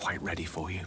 quite ready for you.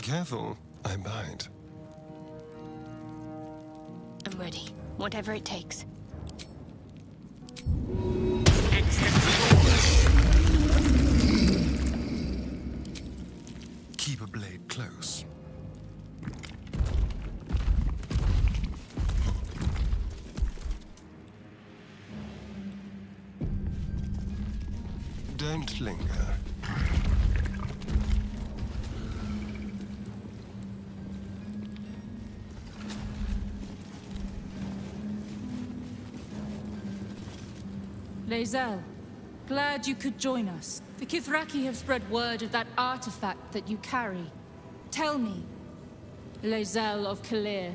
Careful, I bite. I'm ready. Whatever it takes. Keep a blade close. Don't linger. Lae'zel, glad you could join us. The Kithraki have spread word of that artifact that you carry. Tell me, Lae'zel of Kalir,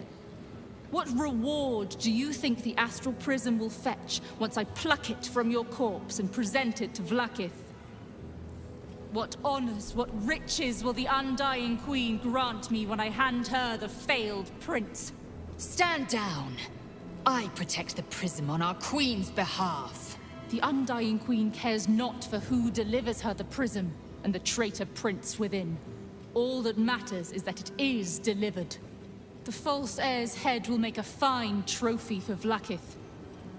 what reward do you think the astral prism will fetch once I pluck it from your corpse and present it to Vlaakith? What honors, what riches will the Undying Queen grant me when I hand her the failed prince? Stand down. I protect the prism on our queen's behalf. The Undying Queen cares not for who delivers her the prism and the traitor prince within. All that matters is that it is delivered. The false heir's head will make a fine trophy for Vlaakith.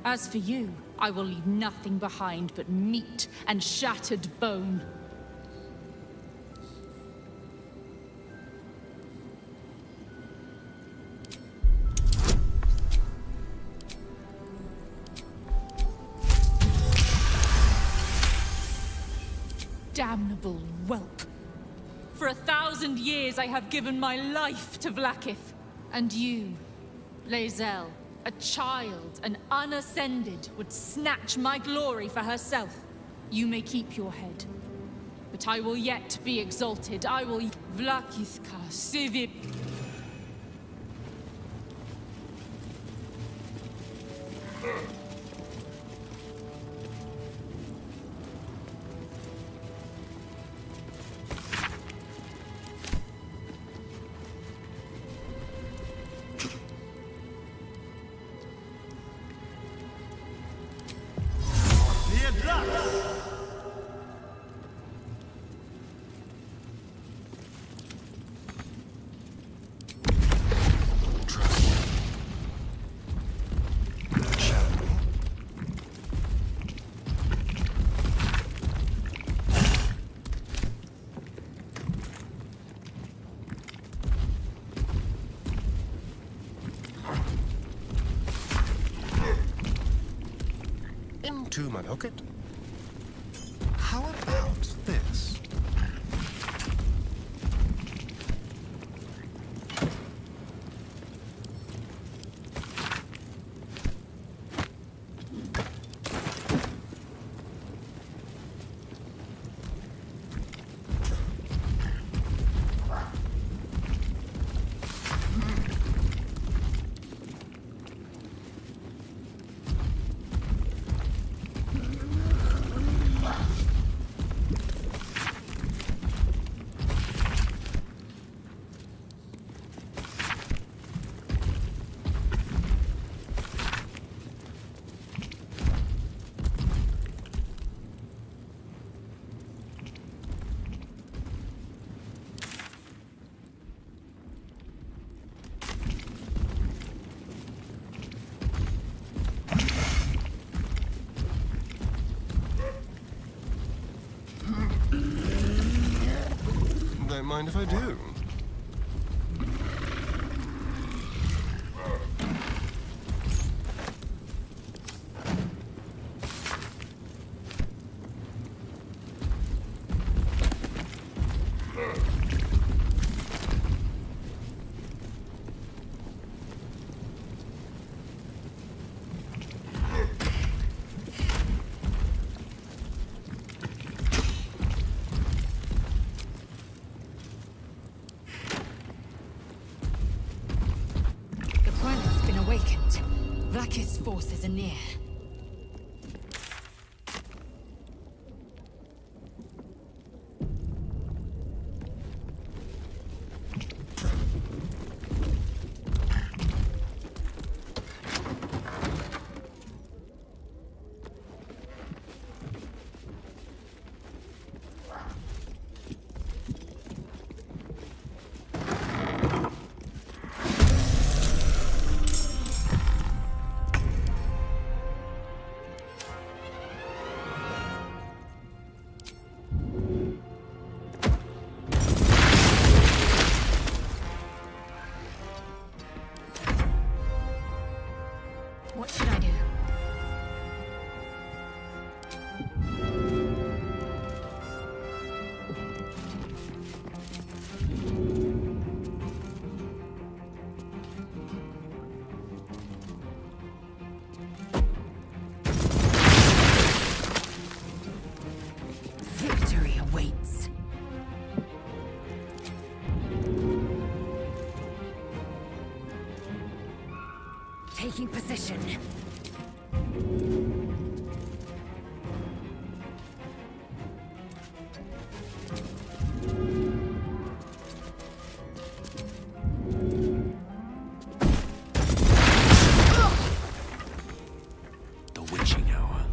As for you, I will leave nothing behind but meat and shattered bone. Damnable whelp. For 1,000 years I have given my life to Vlaakith. And you, Lae'zel, a child, an unascended, would snatch my glory for herself. You may keep your head. But I will yet be exalted. I will... Vlaakith ka sivip. Into my pocket. How about this? Don't mind if I do. Rakith's forces are near. What should I do? Victory awaits. Taking position. The witching hour.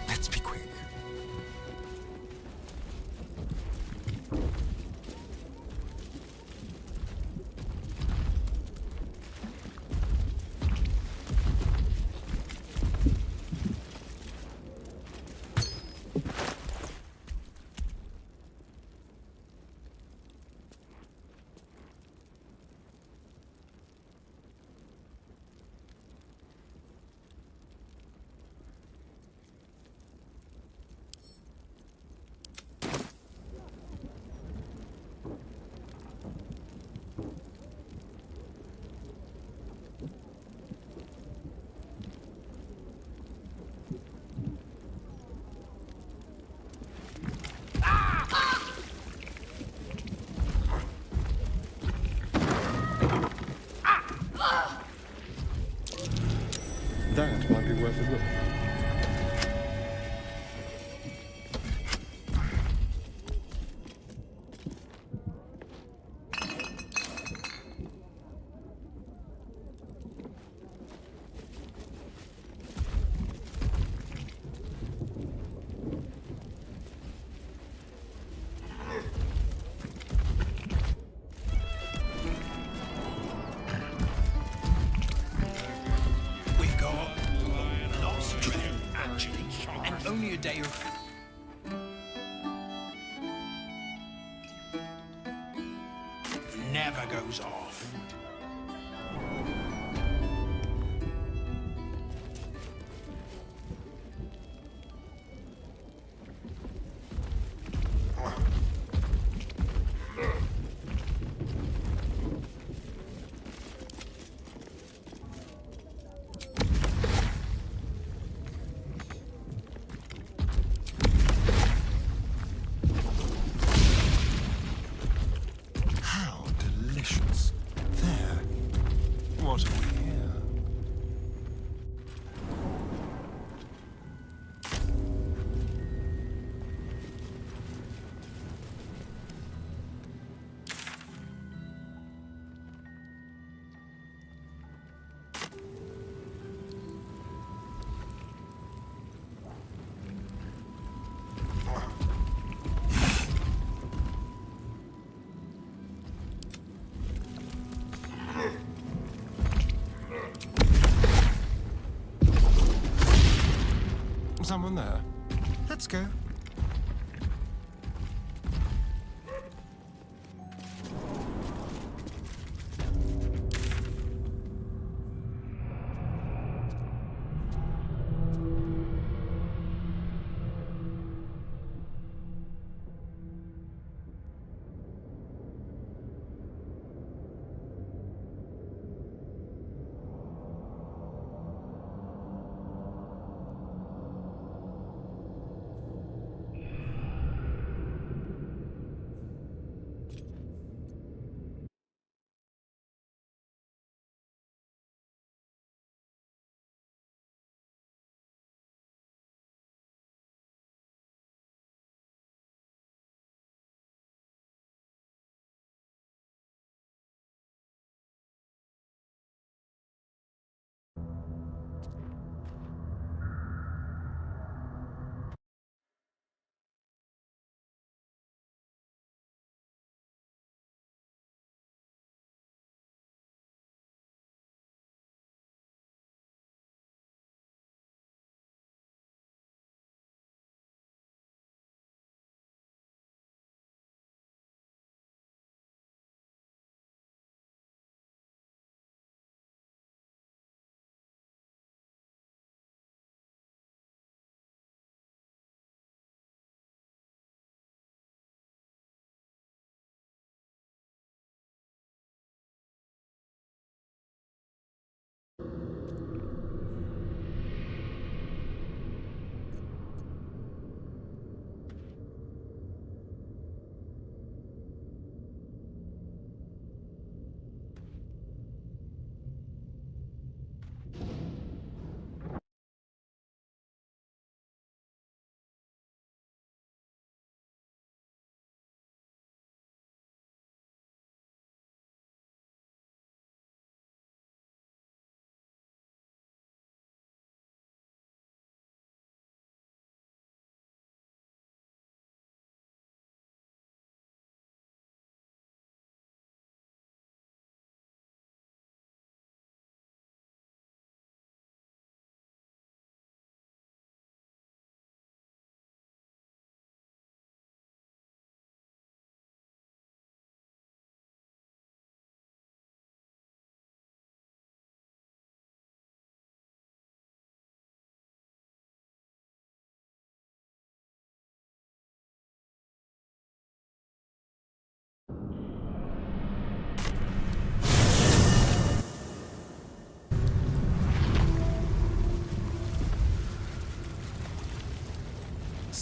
Let's be quick. That might be worth a look. We've got lots of time, actually, and only a day of... Never goes off. How delicious. someone there. Let's go.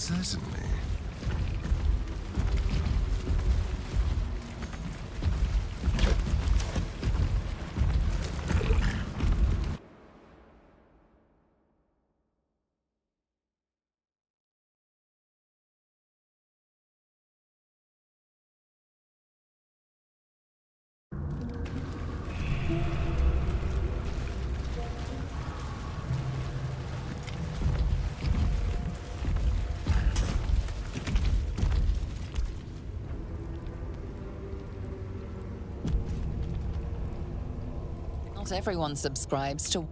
Certainly. Not everyone subscribes to...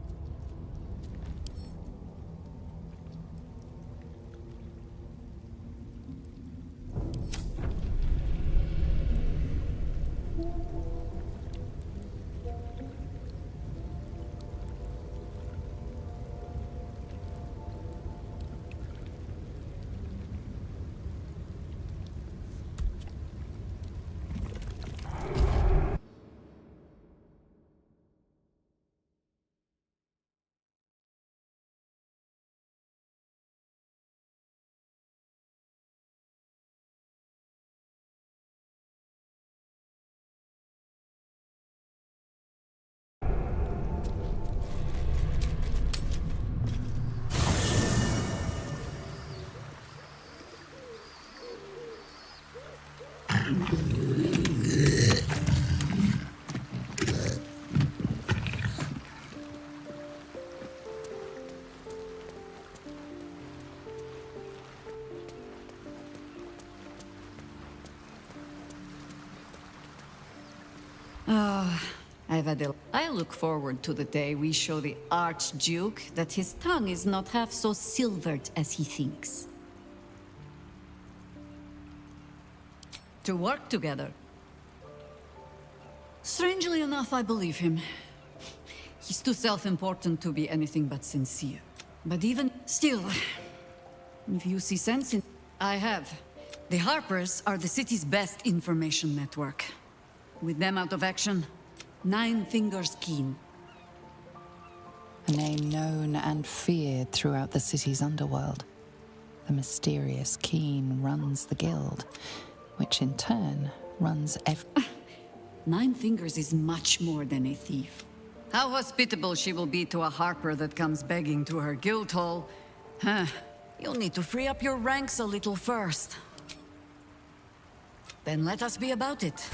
I look forward to the day we show the Archduke that his tongue is not half so silvered as he thinks. To work together. Strangely enough, I believe him. He's too self-important to be anything but sincere. But even still, if you see sense in... I have. The Harpers are the city's best information network. With them out of action, 9 fingers keen. A name known and feared throughout the city's underworld. The mysterious Keen runs the guild, which in turn runs 9 fingers is much more than a thief. How hospitable she will be to a Harper that comes begging to her guild hall. Huh. You'll need to free up your ranks a little first. Then let us be about it.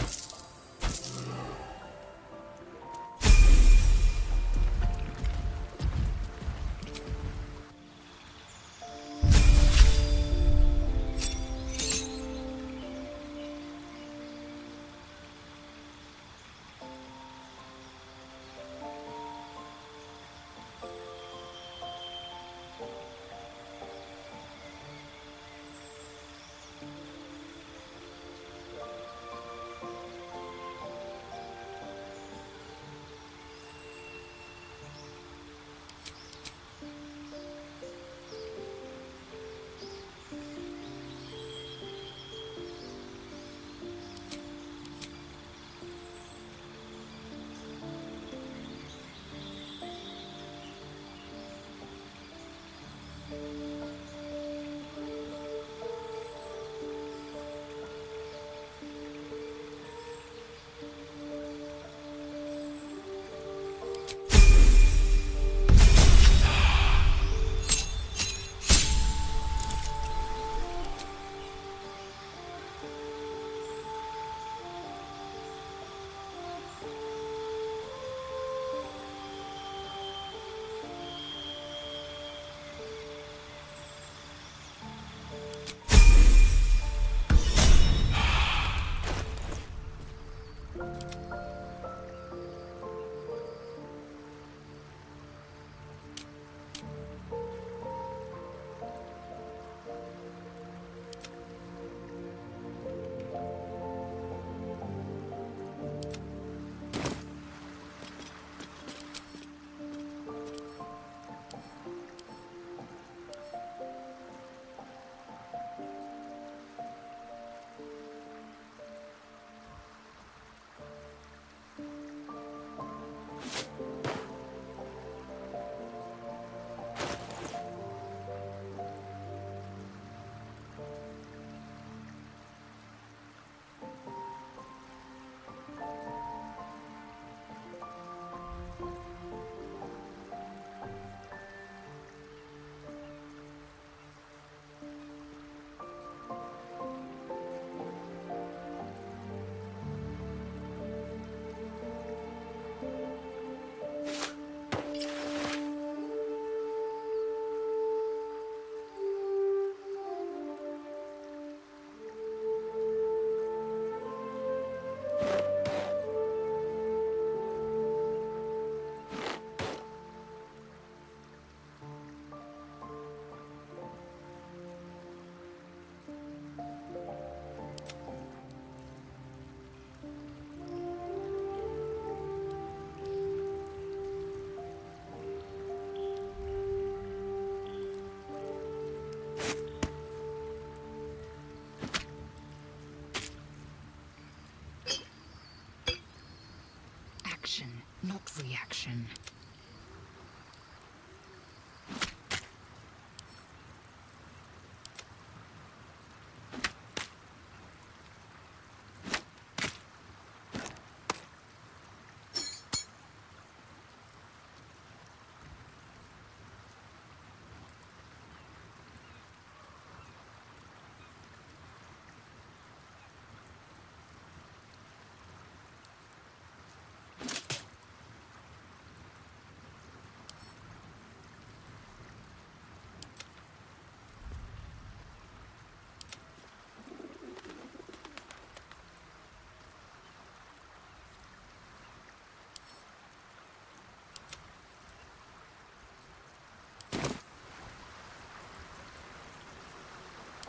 Not reaction.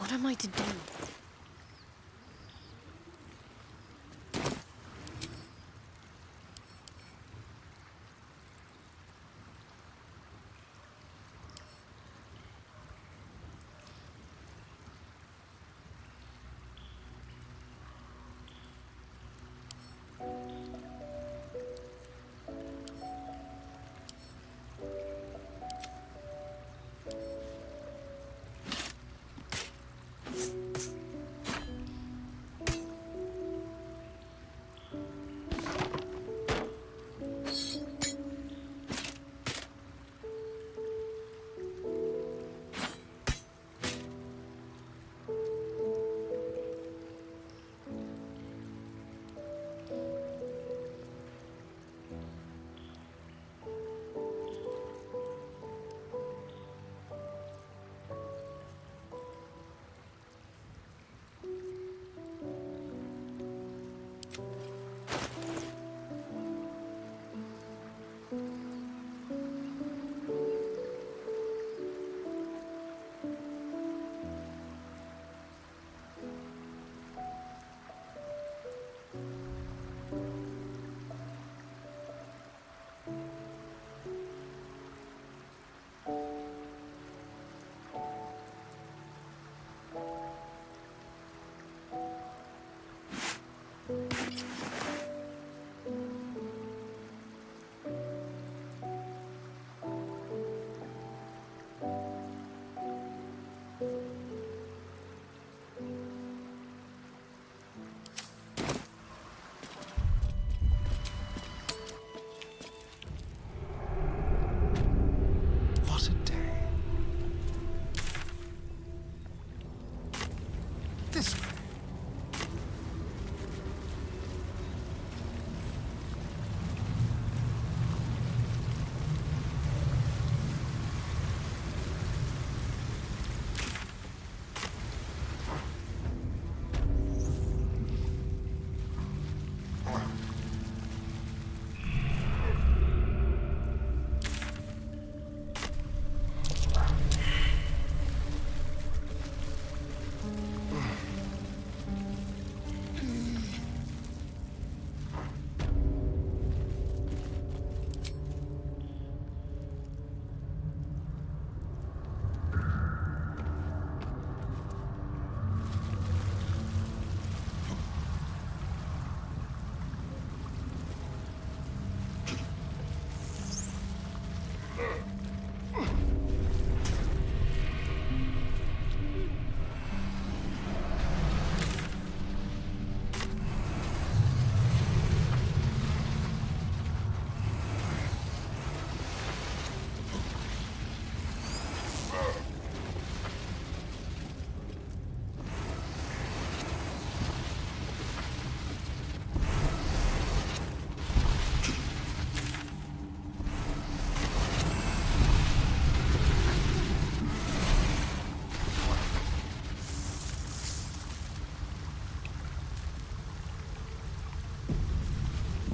What am I to do? What a day. This way.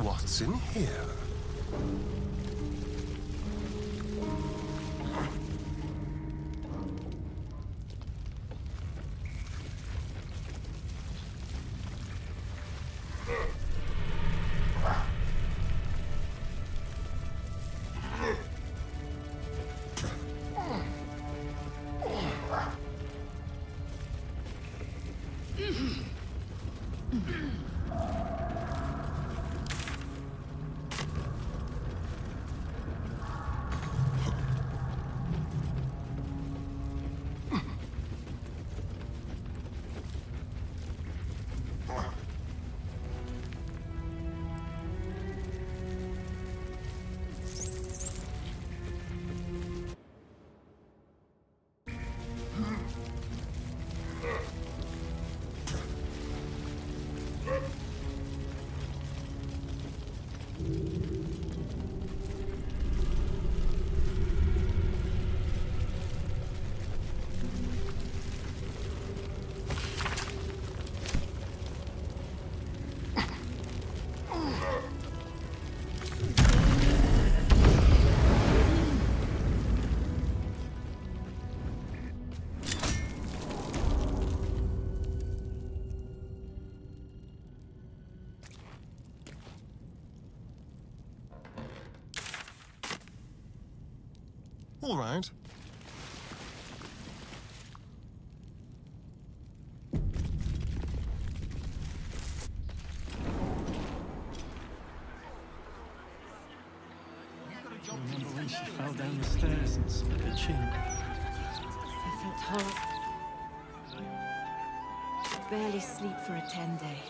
What's in here? All right. Remember when she fell down the stairs and split her chin? I felt horrible. Barely sleep for a 10-day.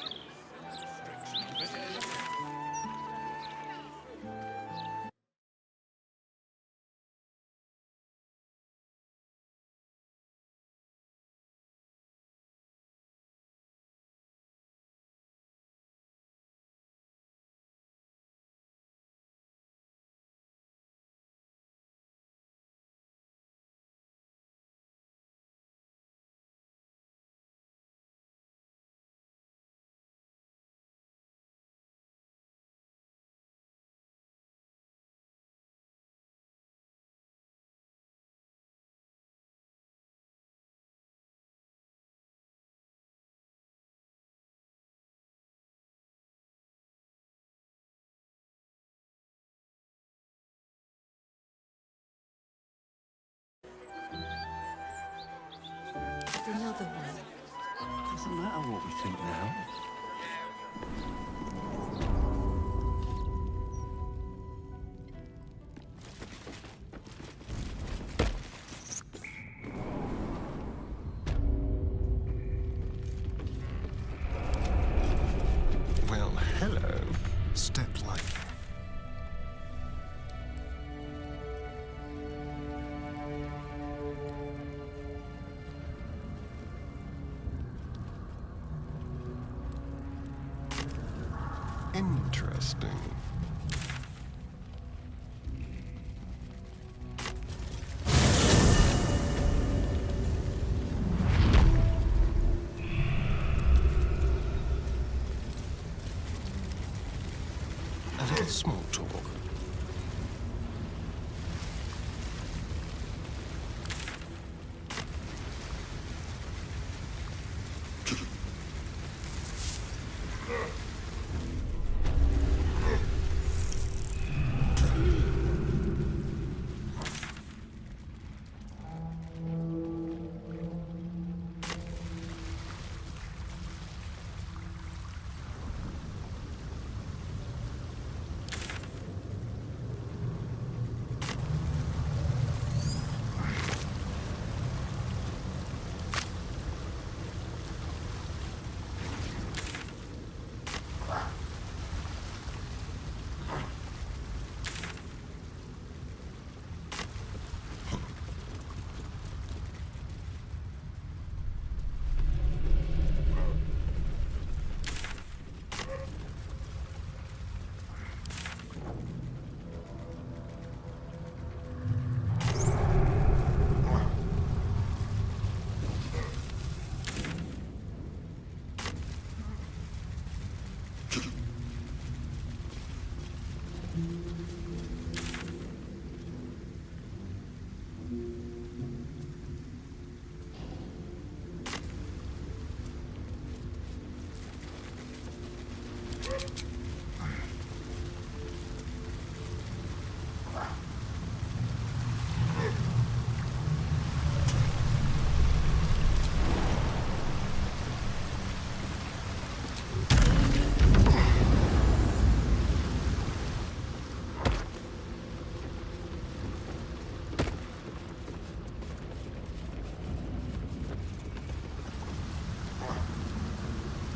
Another one. Doesn't matter what we think now. Well, hello. Step lightly. Interesting. A little small talk.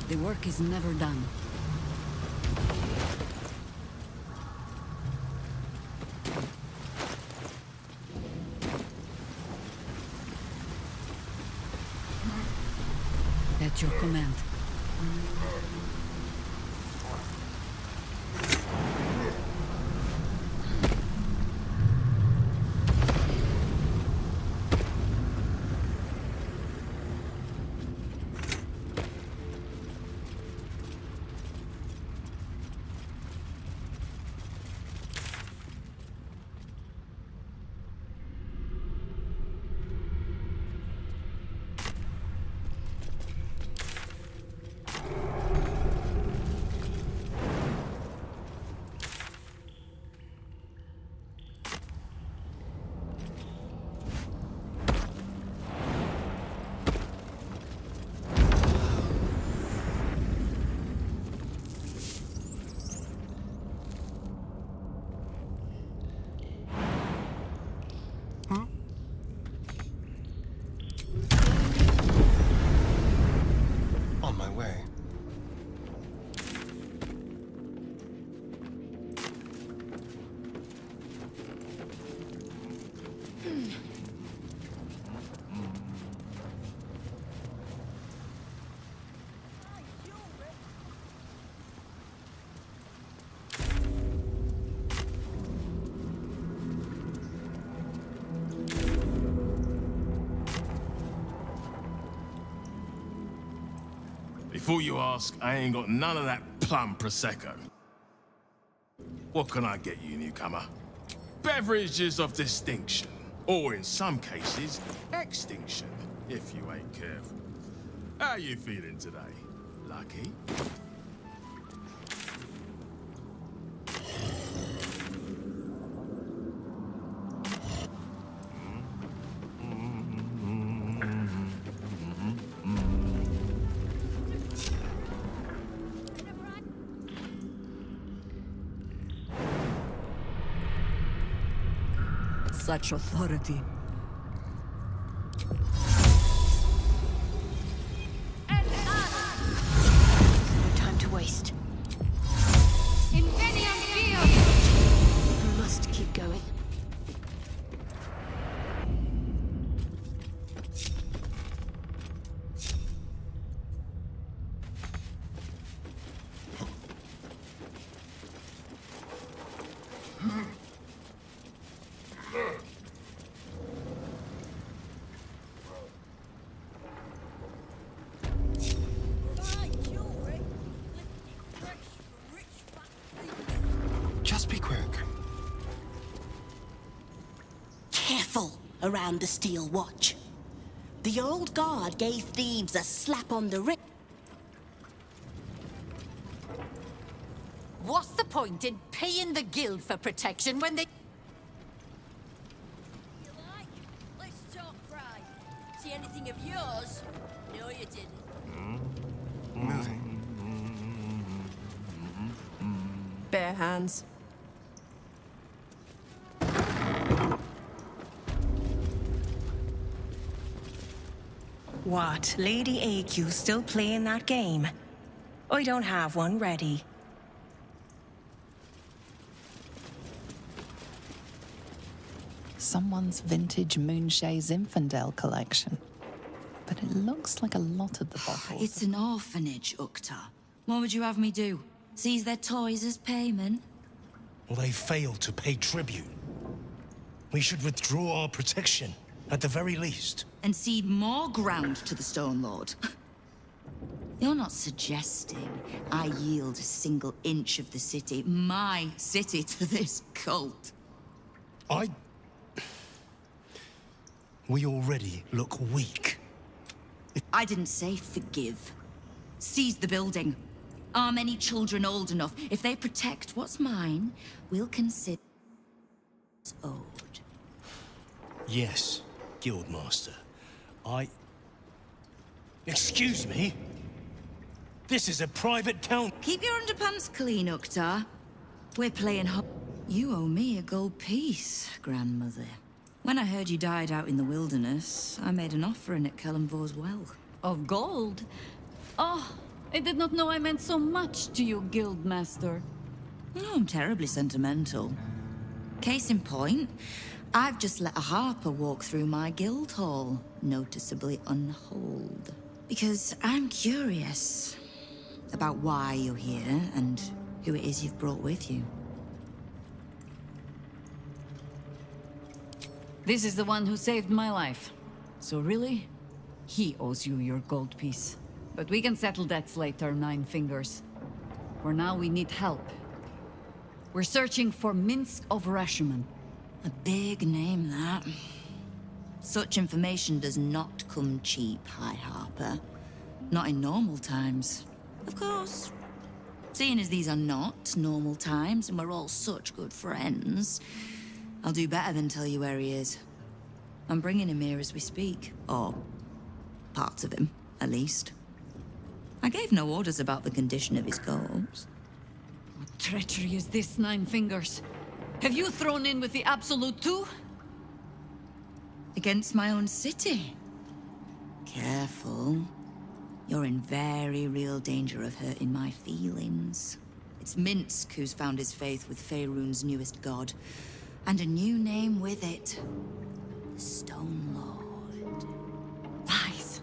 The work is never done. At your command. Before you ask, I ain't got none of that plum Prosecco. What can I get you, newcomer? Beverages of distinction, or in some cases, extinction, if you ain't careful. How you feeling today? Lucky? Such authority. No time to waste. We must keep going. Just be quick. Careful around the Steel Watch. The old guard gave thieves a slap on the wrist. What's the point in paying the guild for protection when they... You like? Let's talk pride. See anything of yours? No, you didn't. Moving. Bare hands. What? Lady AQ still playing that game? I don't have one ready. Someone's vintage Moonshae Zinfandel collection. But it looks like a lot of the bottles. It's an orphanage, Ukta. What would you have me do? Seize their toys as payment? Well, they failed to pay tribute. We should withdraw our protection, at the very least. And cede more ground to the Stone Lord? You're not suggesting I yield a single inch of the city, my city, to this cult? We already look weak. I didn't say forgive. Seize the building. Are many children old enough? If they protect what's mine, we'll consider it's owed. Yes, Guildmaster. Excuse me? This is a private town. Keep your underpants clean, Uktar. We're playing You owe me a gold piece, grandmother. When I heard you died out in the wilderness, I made an offering at Kellenvor's well. Of gold? Oh, I did not know I meant so much to you, Guildmaster. Oh, I'm terribly sentimental. Case in point, I've just let a harper walk through my guild hall, noticeably unholed. Because I'm curious about why you're here and who it is you've brought with you. This is the one who saved my life. So really, he owes you your gold piece. But we can settle debts later, Nine Fingers. For now, we need help. We're searching for Minsk of Rashomon. A big name, that. Such information does not come cheap, High Harper. Not in normal times. Of course. Seeing as these are not normal times and we're all such good friends, I'll do better than tell you where he is. I'm bringing him here as we speak. Or parts of him, at least. I gave no orders about the condition of his corpse. What treachery is this, Nine Fingers? Have you thrown in with the Absolute too? Against my own city. Careful. You're in very real danger of hurting my feelings. It's Minsk who's found his faith with Faerun's newest god. And a new name with it. The Stone Lord. Lies.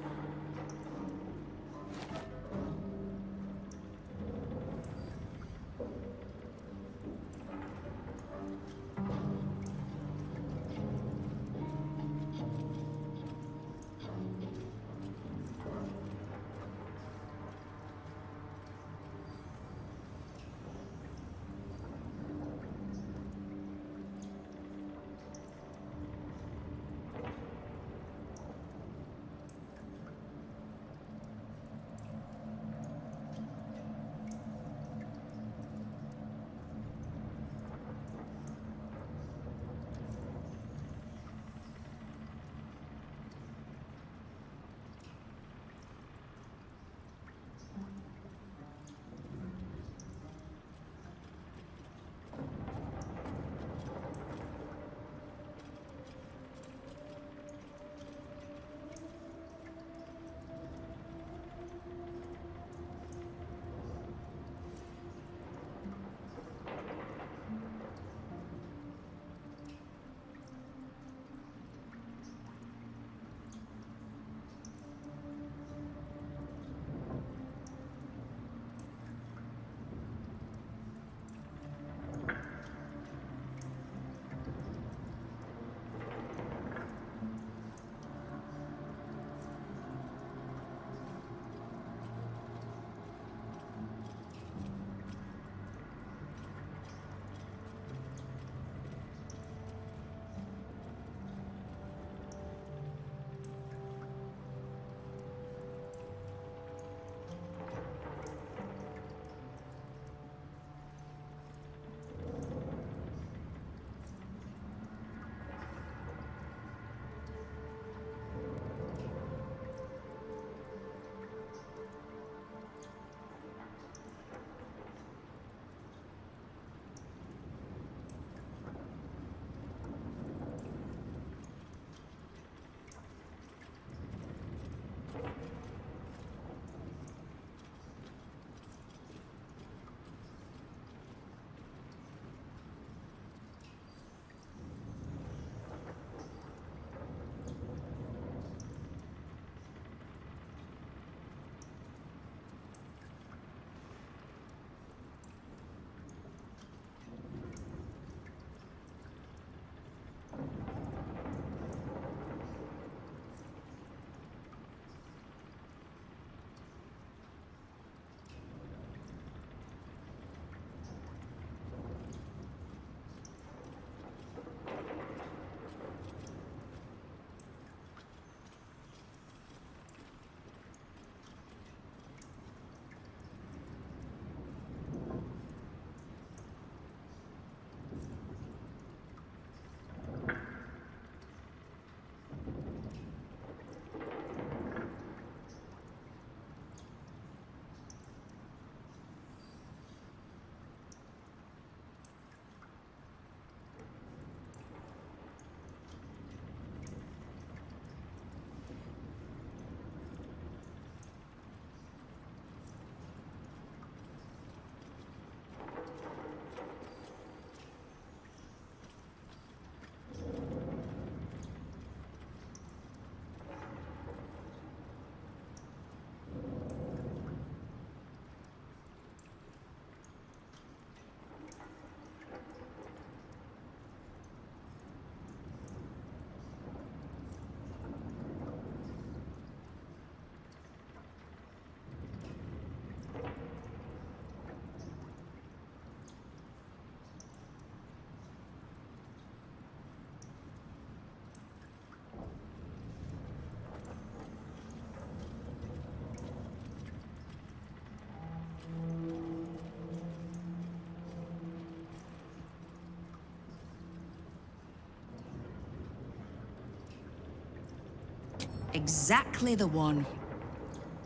Exactly the one.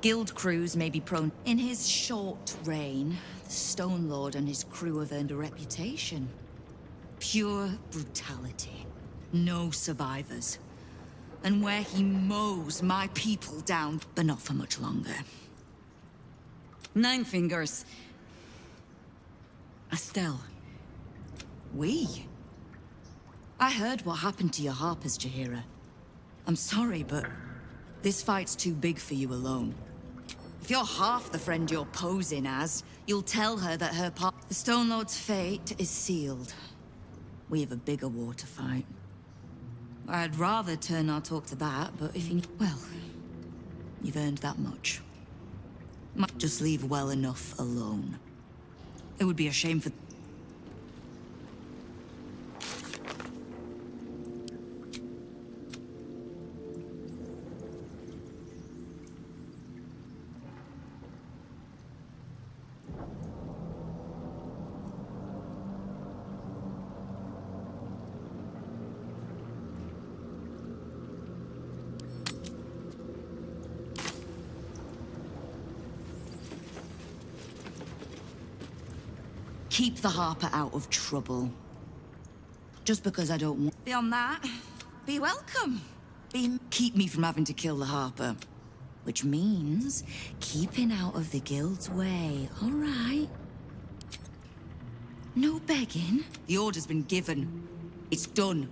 Guild crews may be prone. In his short reign, the Stone Lord and his crew have earned a reputation. Pure brutality. No survivors. And where he mows my people down, but not for much longer. Nine Fingers. Estelle. We? I heard what happened to your harpers, Jaheira. I'm sorry, but this fight's too big for you alone. If you're half the friend you're posing as, you'll tell her that her part... The Stone Lord's fate is sealed. We have a bigger war to fight. I'd rather turn our talk to that, but if you... Well, you've earned that much. Might just leave well enough alone. It would be a shame for... Keep the Harper out of trouble. Just because I don't want... Beyond that, be welcome. Keep me from having to kill the Harper. Which means keeping out of the Guild's way, all right? No begging. The order's been given. It's done.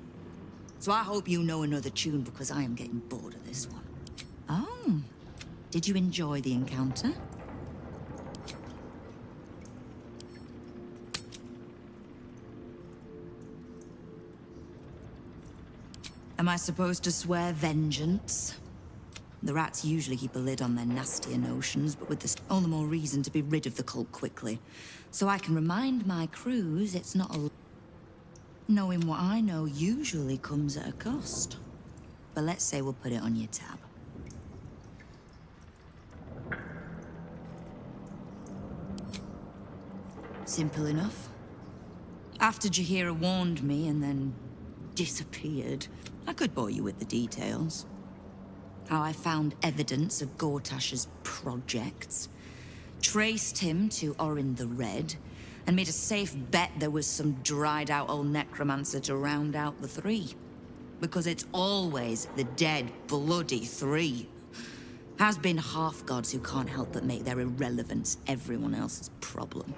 So I hope you know another tune because I am getting bored of this one. Oh, did you enjoy the encounter? Am I supposed to swear vengeance? The rats usually keep a lid on their nastier notions, but with this, all the more reason to be rid of the cult quickly. So I can remind my crews it's not a... Knowing what I know usually comes at a cost. But let's say we'll put it on your tab. Simple enough. After Jaheira warned me and then disappeared, I could bore you with the details. How I found evidence of Gortash's projects, traced him to Orin the Red, and made a safe bet there was some dried-out old necromancer to round out the three. Because it's always the dead, bloody three. Has been half-gods who can't help but make their irrelevance everyone else's problem.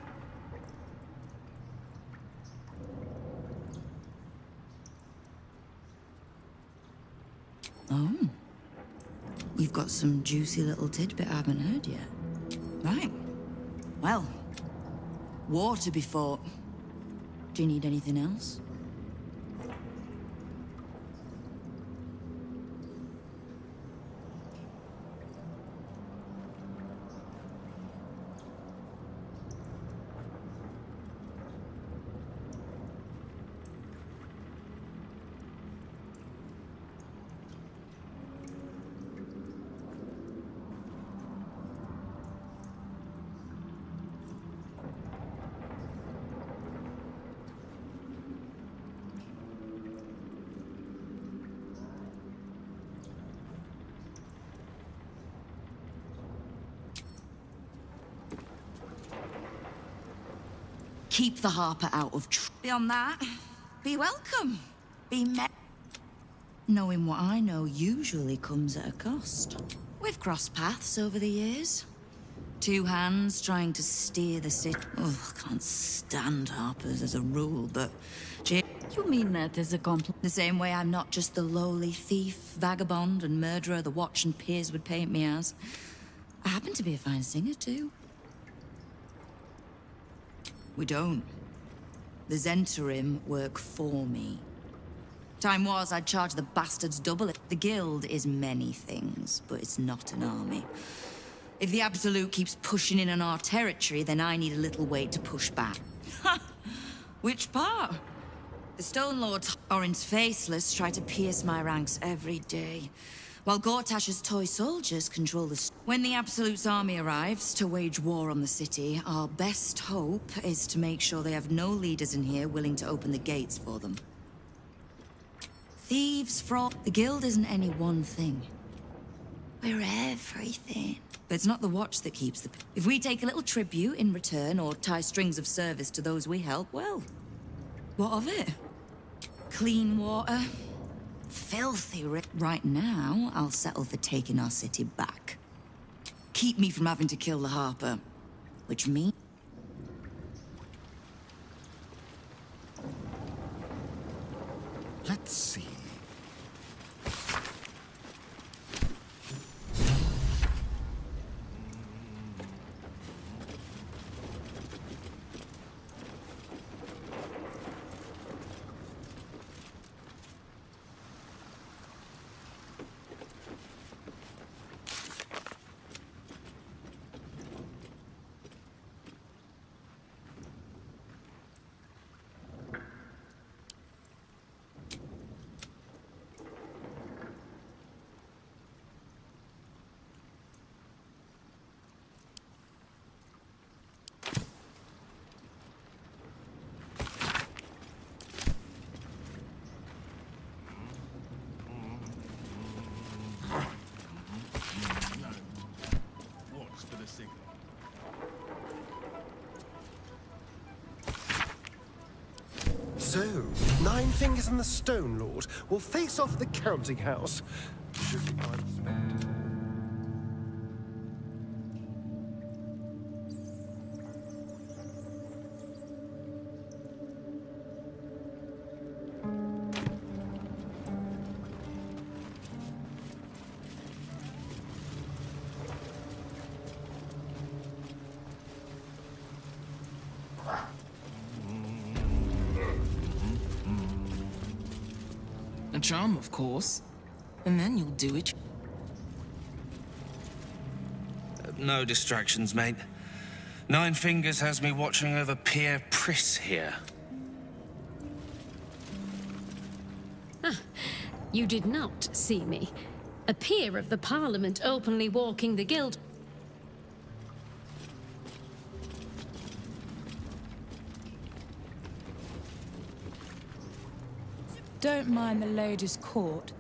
Oh. You've got some juicy little tidbit I haven't heard yet. Right. Well, war to be fought. Do you need anything else? Keep the Harper out of Beyond that, be welcome. Be met. Knowing what I know usually comes at a cost. We've crossed paths over the years. Two hands trying to steer the city. Oh, I can't stand Harpers as a rule, but... You mean that as a compliment? The same way I'm not just the lowly thief, vagabond, and murderer the Watch and peers would paint me as. I happen to be a fine singer, too. We don't. The Zentarim work for me. Time was I'd charge the bastards double. The Guild is many things, but it's not an army. If the Absolute keeps pushing in on our territory, then I need a little weight to push back. Ha! Which part? The Stone Lords, Orin's Faceless, try to pierce my ranks every day, while Gortash's toy soldiers control the... When the Absolute's army arrives to wage war on the city, our best hope is to make sure they have no leaders in here willing to open the gates for them. Thieves, fraud... The Guild isn't any one thing. We're everything. But it's not the watch that keeps the... If we take a little tribute in return or tie strings of service to those we help, well, what of it? Clean water, filthy Right now, I'll settle for taking our city back. Keep me from having to kill the Harper, which means... Let's see. Watch for the signal. So, Nine Fingers and the Stone Lord will face off at the counting house. Should be unexpected. A charm, of course. And then you'll do it. No distractions, mate. Nine Fingers has me watching over Pierre Priss here. You did not see me. A peer of the Parliament openly walking the guild. Don't mind the ladies' court.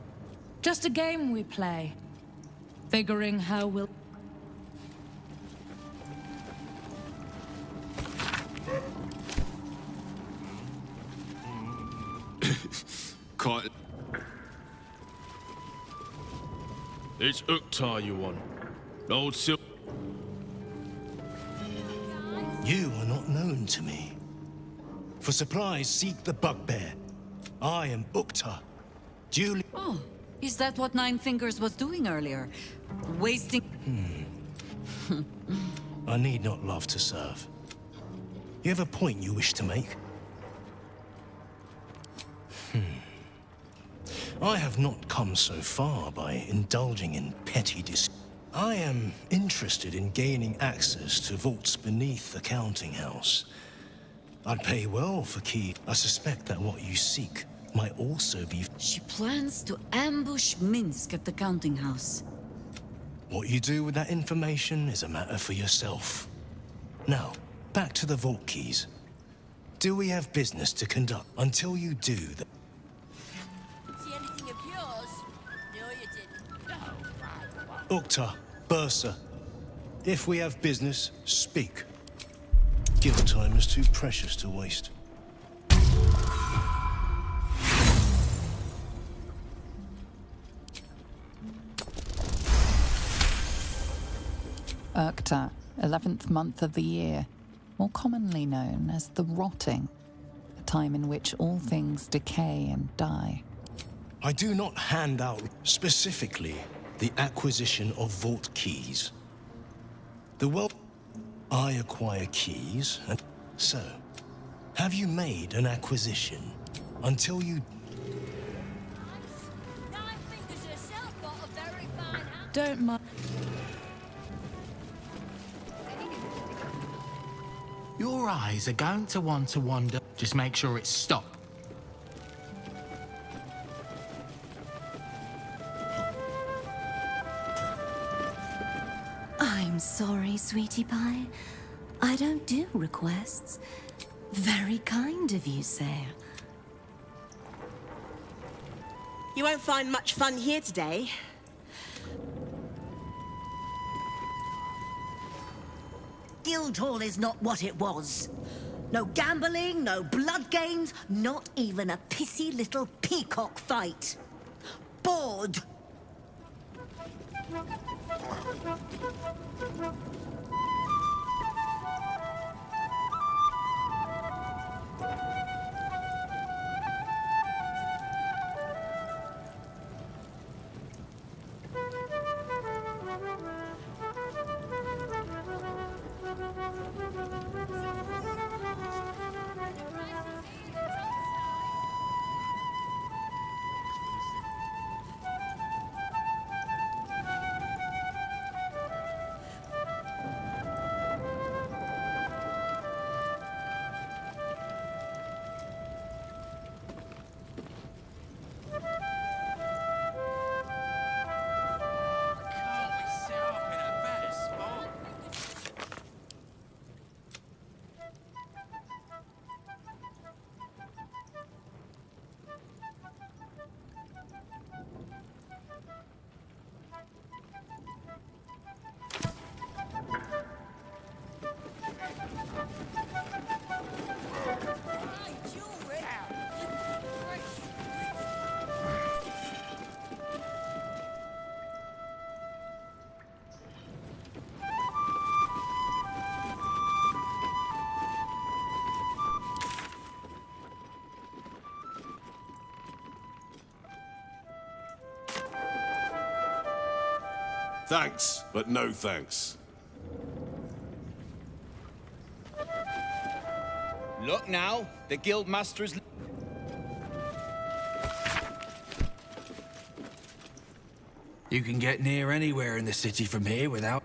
Just a game we play. Figuring how we'll... Quite. It's Uktar you want. Old Sil. You are not known to me. For supplies, seek the bugbear. I am Uktar. Duly... Oh, is that what Nine Fingers was doing earlier? Wasting... I need not love to serve. You have a point you wish to make? I have not come so far by indulging in petty I am interested in gaining access to vaults beneath the counting house. I'd pay well for key. I suspect that what you seek might also be... She plans to ambush Minsk at the counting house. What you do with that information is a matter for yourself. Now, back to the vault keys. Do we have business to conduct? Until you do that... See anything of yours? No, you didn't. Uktar, Bursa, if we have business, speak. Guild time is too precious to waste. Uktar, 11th month of the year, more commonly known as the Rotting, a time in which all things decay and die. I do not hand out specifically the acquisition of vault keys. I acquire keys, and so, have you made an acquisition? Until you... Nine Fingers herself got a very fine hand. Don't mind... Your eyes are going to want to wander. Just make sure it's stopped. I'm sorry, sweetie pie. I don't do requests. Very kind of you, sir. You won't find much fun here today. Guildhall is not what it was. No gambling, no blood games, not even a pissy little peacock fight. Bored. Thanks, but no thanks. Look now, the guildmaster is... You can get near anywhere in the city from here without...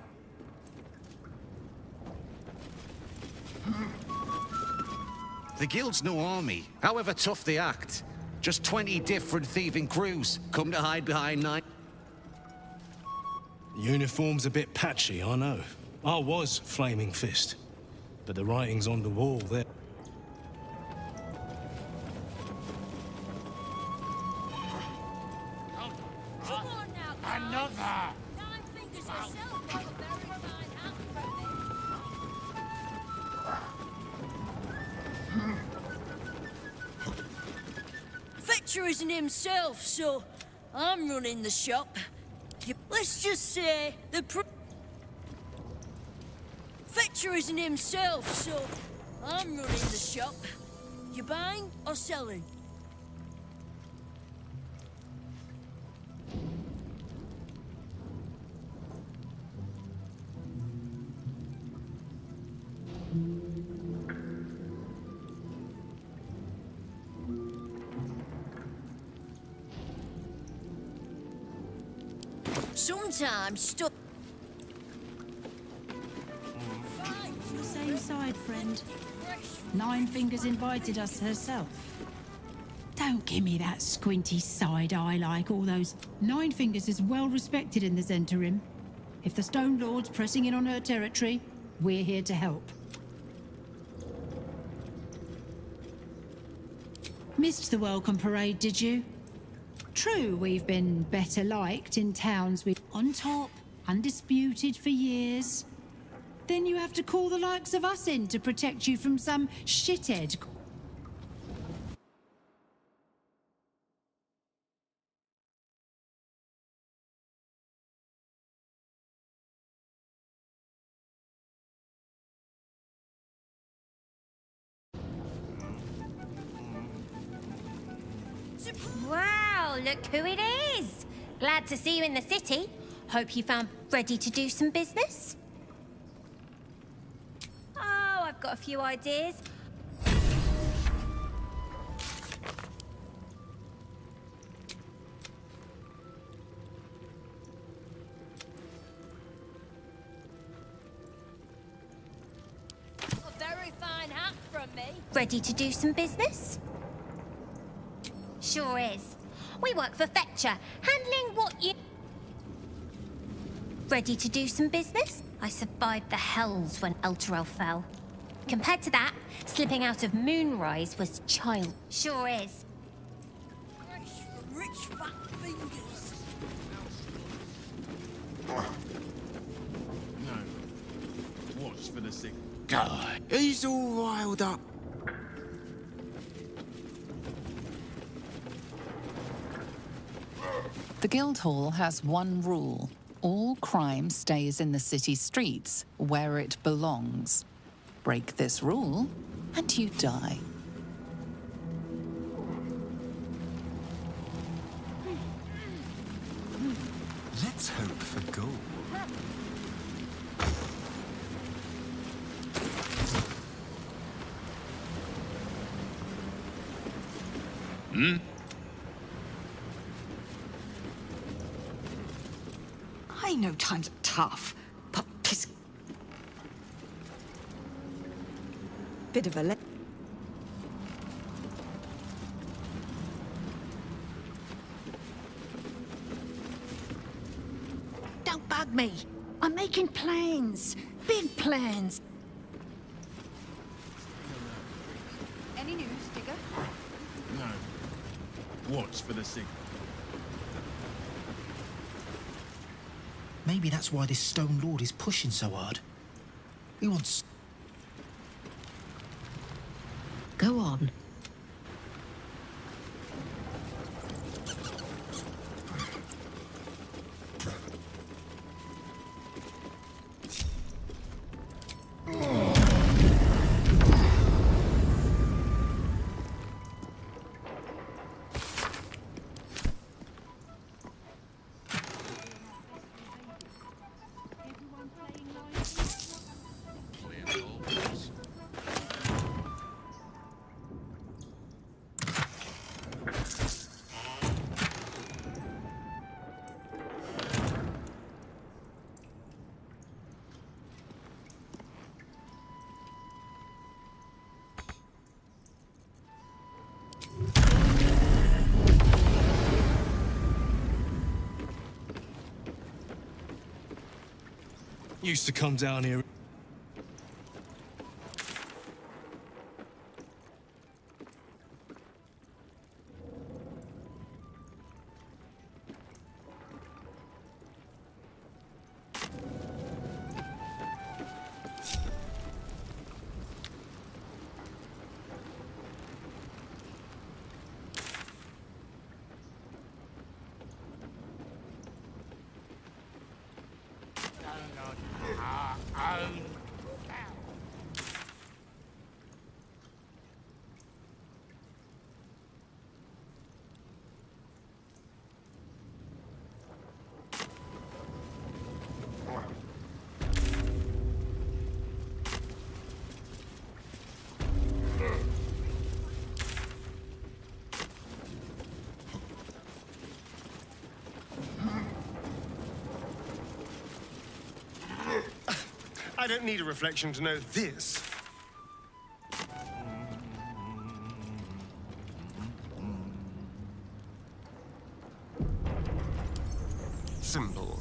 The guild's no army, however tough they act. Just 20 different thieving crews come to hide behind night. Uniform's a bit patchy, I know. I was Flaming Fist, but the writing's on the wall there. Come on now, guys. Another! Nine Fingers herself got a very fine hat from me. Fetcher isn't himself, so I'm running the shop. Let's just say the Fetcher isn't himself, so I'm running the shop. You buying or selling? Sometimes stuff. Same side, friend. Nine Fingers invited us herself. Don't give me that squinty side eye like all those. Nine Fingers is well respected in the Zentarim. If the Stone Lord's pressing in on her territory, we're here to help. Missed the welcome parade, did you? True, we've been better liked in towns with on top, undisputed for years. Then you have to call the likes of us in to protect you from some shithead. Wow, look who it is! Glad to see you in the city. Hope you found ready to do some business. Oh, I've got a few ideas. A very fine hat from me. Ready to do some business? Sure is. We work for Fetcher, handling what you... Ready to do some business? I survived the hells when Elturel fell. Compared to that, slipping out of Moonrise was child. Sure is. Fresh from rich fat fingers. No. What's Watch for the signal. God, he's all riled up. The Guildhall has one rule. All crime stays in the city streets, where it belongs. Break this rule, and you die. Let's hope for gold. I know times are tough, but piss. Bit of a Don't bug me. I'm making plans. Big plans. Any news, Digger? No. Watch for the signal. Maybe that's why this Stone Lord is pushing so hard. He wants... Go on. Used to come down here. I don't need a reflection to know this. Simple.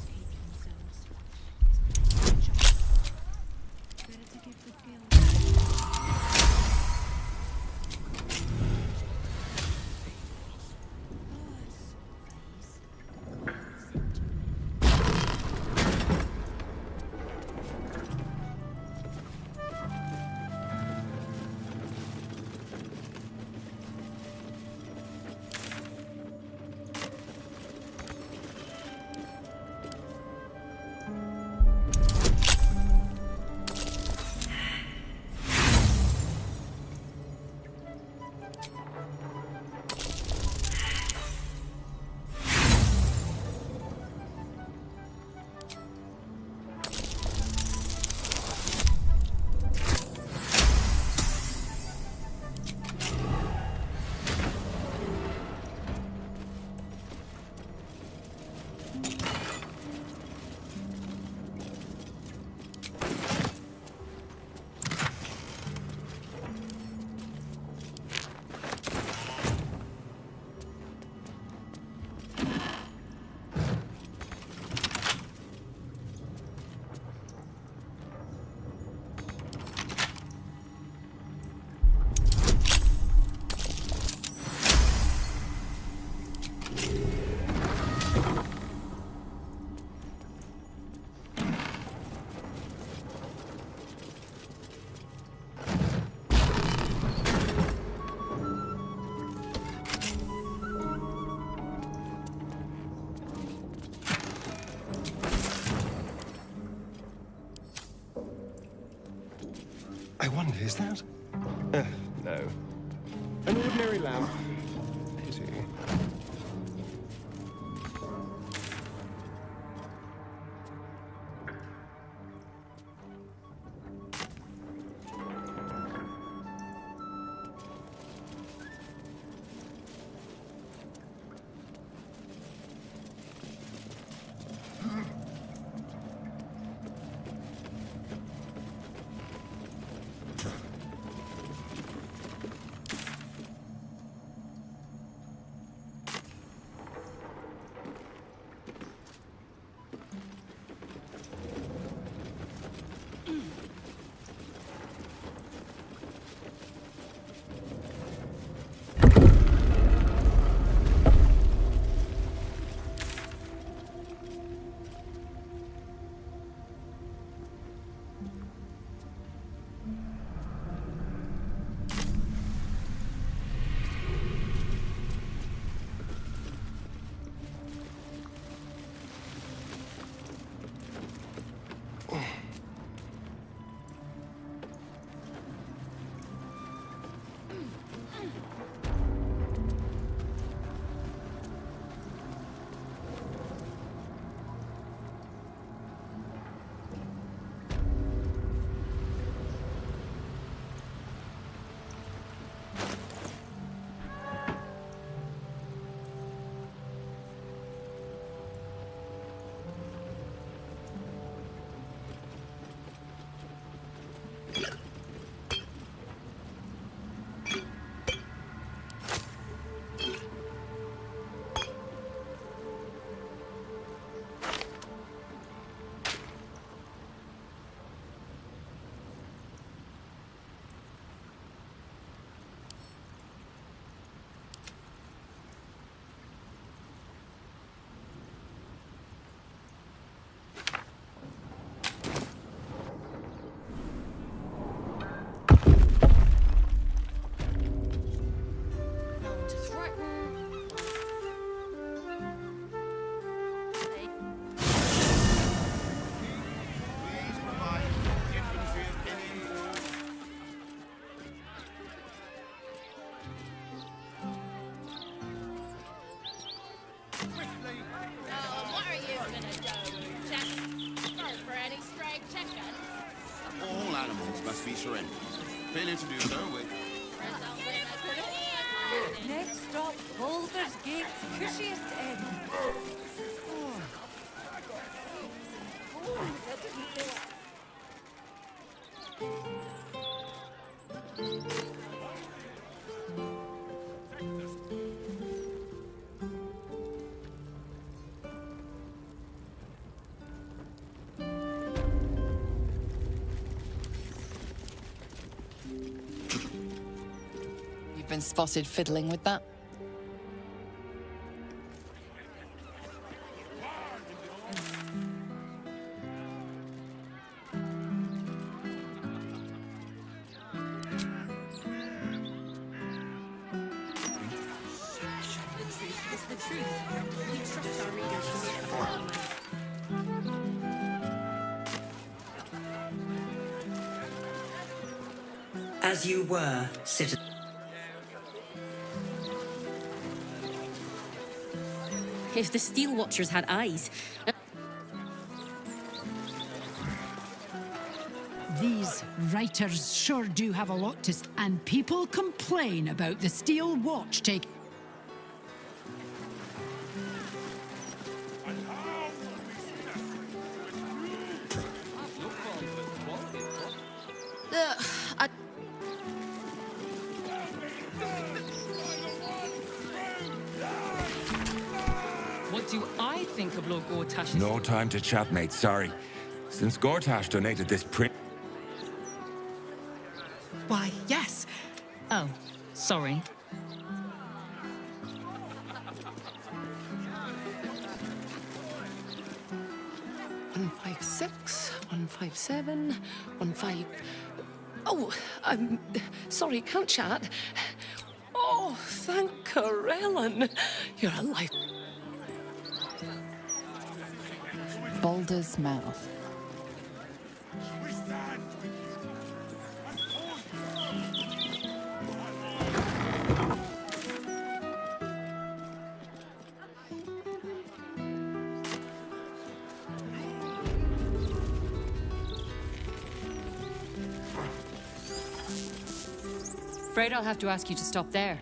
I wonder, is that? No. An ordinary lamp. Pity. All animals must be surrendered. Failure to do so will... Next stop, Balder's cushiest end. You've been spotted fiddling with that? As you were, citizen. If the Steel Watchers had eyes. These writers sure do have a lot to... And people complain about the Steel Watch taking... What do I think of Lord Gortash's... No time to chat, mate, sorry. Since Gortash donated this print... Why, yes. Oh, sorry. One 156, 157, 15... Oh, sorry, can't chat. Oh, thank Corellin. You're alive. Balder's Mouth. Afraid I'll have to ask you to stop there.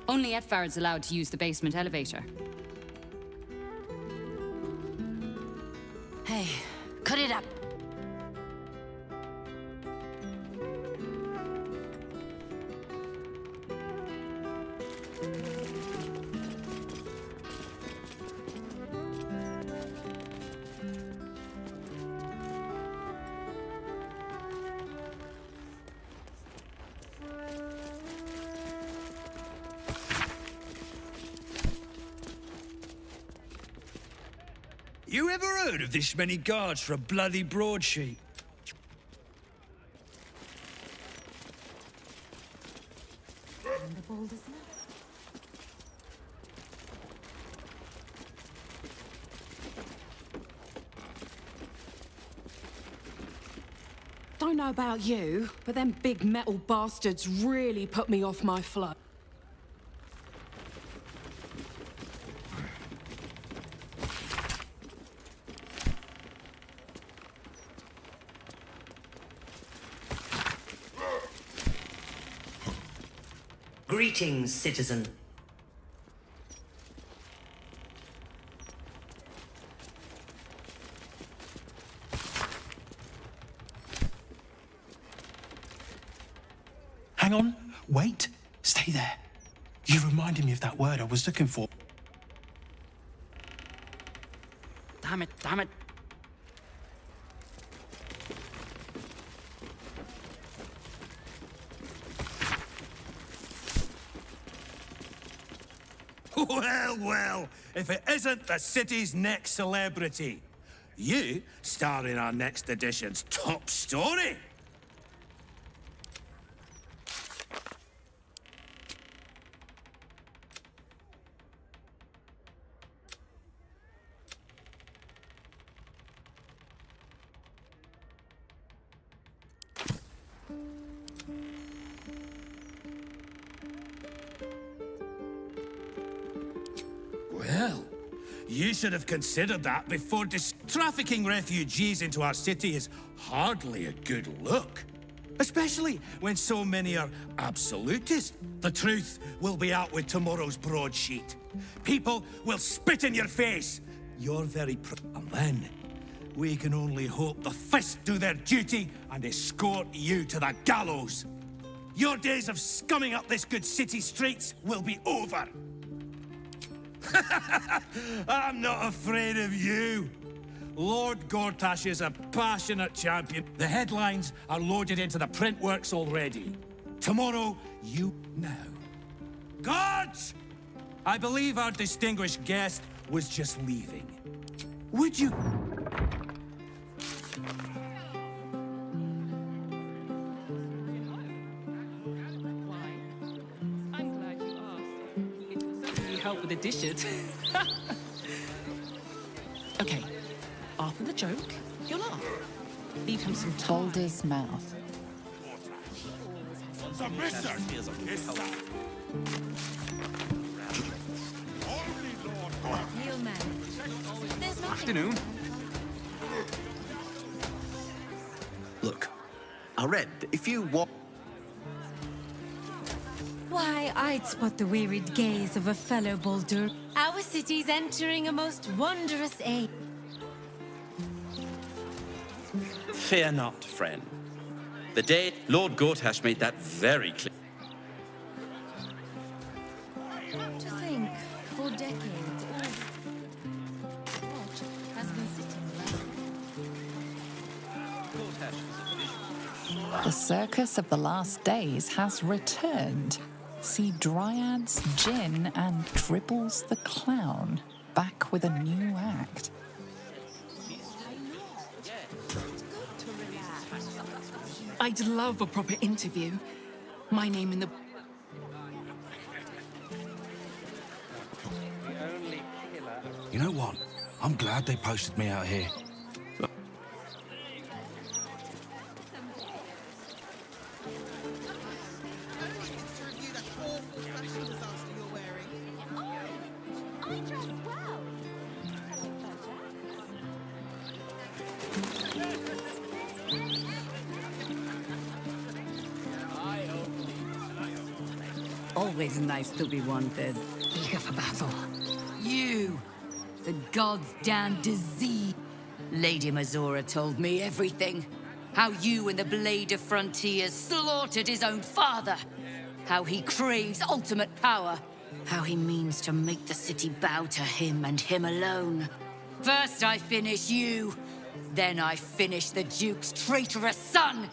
Only Etfard's allowed to use the basement elevator. Hey, cut it up. You ever heard of this many guards for a bloody broadsheet? Don't know about you, but them big metal bastards really put me off my flow. Greetings, citizen. Hang on. Wait. Stay there. You reminded me of that word I was looking for. Damn it, damn it. Well, well, if it isn't the city's next celebrity. You star in our next edition's top story. Well, you should have considered that before trafficking refugees into our city is hardly a good look. Especially when so many are absolutist. The truth will be out with tomorrow's broadsheet. People will spit in your face. You're very and then we can only hope the fists do their duty and escort you to the gallows. Your days of scumming up this good city streets will be over. I'm not afraid of you. Lord Gortash is a passionate champion. The headlines are loaded into the print works already. Tomorrow, you know. Guards! I believe our distinguished guest was just leaving. Would you... Help with the dishes. Okay, after the joke, you'll laugh. Leave him some time. Baldur's mouth. Afternoon. Look, I read that if you walk... Why, I'd spot the wearied gaze of a fellow Baldur. Our city's entering a most wondrous age. Fear not, friend. The day Lord Gortash made that very clear. To think, for decades, all watch has been sitting The circus of the last days has returned. See Dryads, Jin, and Dribbles the Clown back with a new act. I'd love a proper interview. My name in the... You know what? I'm glad they posted me out here. Always nice to be wanted. Eager for battle. You! The god's damn disease! Lady Mazora told me everything. How you and the Blade of Frontiers slaughtered his own father. How he craves ultimate power. How he means to make the city bow to him and him alone. First I finish you, then I finish the Duke's traitorous son!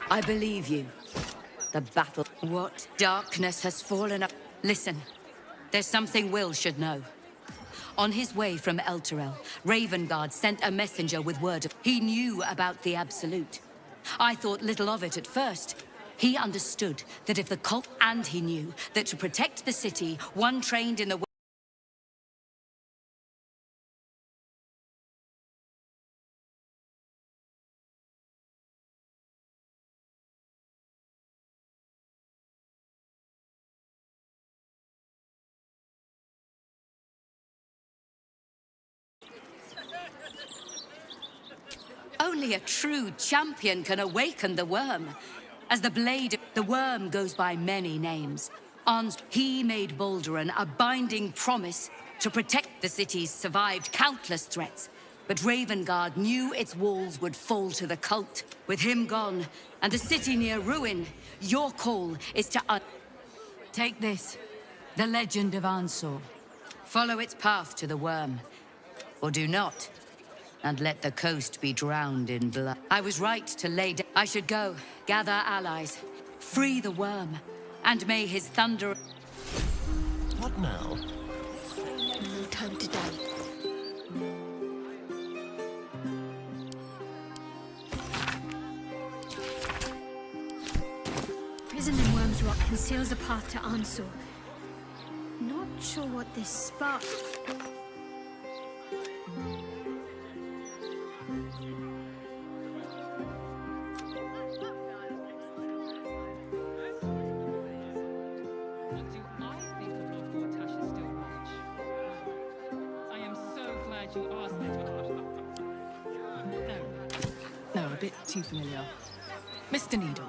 I believe you. The battle... What? Darkness has fallen up... Listen. There's something Will should know. On his way from Elturel, Ravengard sent a messenger with word of... He knew about the Absolute. I thought little of it at first. He understood that if the cult... And he knew that to protect the city, one trained in the... Only a true champion can awaken the worm. As the blade, the worm goes by many names. He made Balduran a binding promise to protect the cities survived countless threats. But Ravengard knew its walls would fall to the cult. With him gone, and the city near ruin, your call is to take this, the legend of Ansor. Follow its path to the worm. Or do not. And let the coast be drowned in blood. I was right to lay down. I should go, gather allies, free the worm, and may his thunder... What now? No time to die. Prison in Worm's Rock conceals a path to Ansor. Not sure what this spark... No, a bit too familiar. Mr. Needle.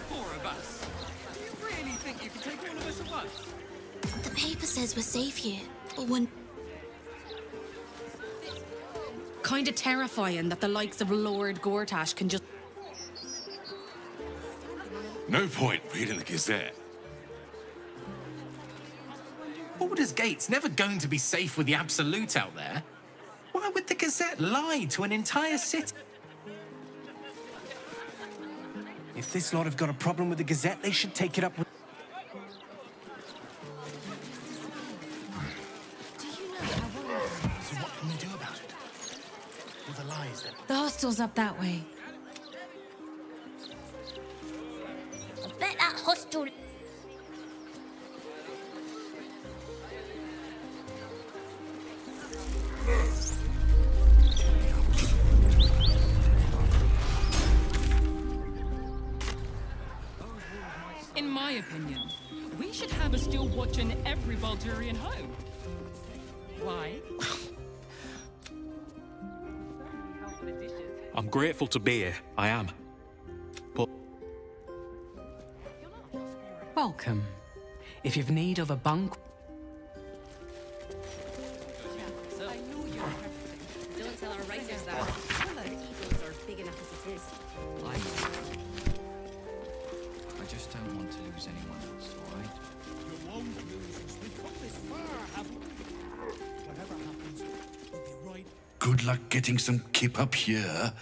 Four of us. Do you really think you can take all of us at once? The paper says we're safe here, but when... Kinda terrifying that the likes of Lord Gortash can just... No point reading the Gazette. Baldur's Gate's never going to be safe with the Absolute out there. Why would the Gazette lie to an entire city? If this lot have got a problem with the Gazette, they should take it up with... So what can we do about it? With the lies that... The hostel's up that way. I bet that hostel... In my opinion, we should have a still watch in every Baldurian home. Why? I'm grateful to be here, I am. But... Welcome. If you've need of a bunk... Don't tell our writers that. The egos are big enough as it is. I just don't want to lose anyone else, all right? You won't lose us. We've come this far, haven't we? Whatever happens, we'll be right. Good luck getting some kip up here.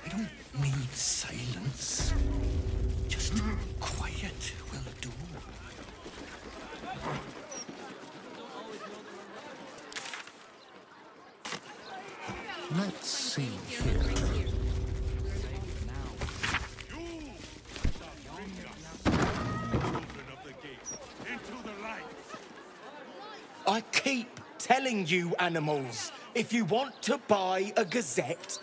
I don't need silence. Just quiet will do. Let's see here. I keep telling you, animals, if you want to buy a gazette...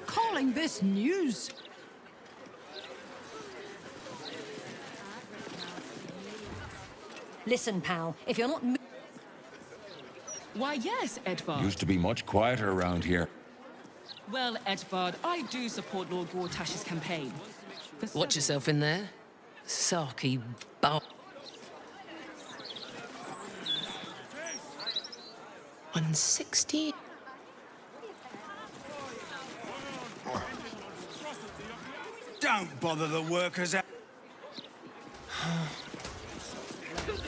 Calling this news? Listen, pal, if you're not... Why, yes, Edvard. Used to be much quieter around here. Well, Edvard, I do support Lord Gortash's campaign. Watch yourself in there. Sarky bow. 160. Don't bother the workers out.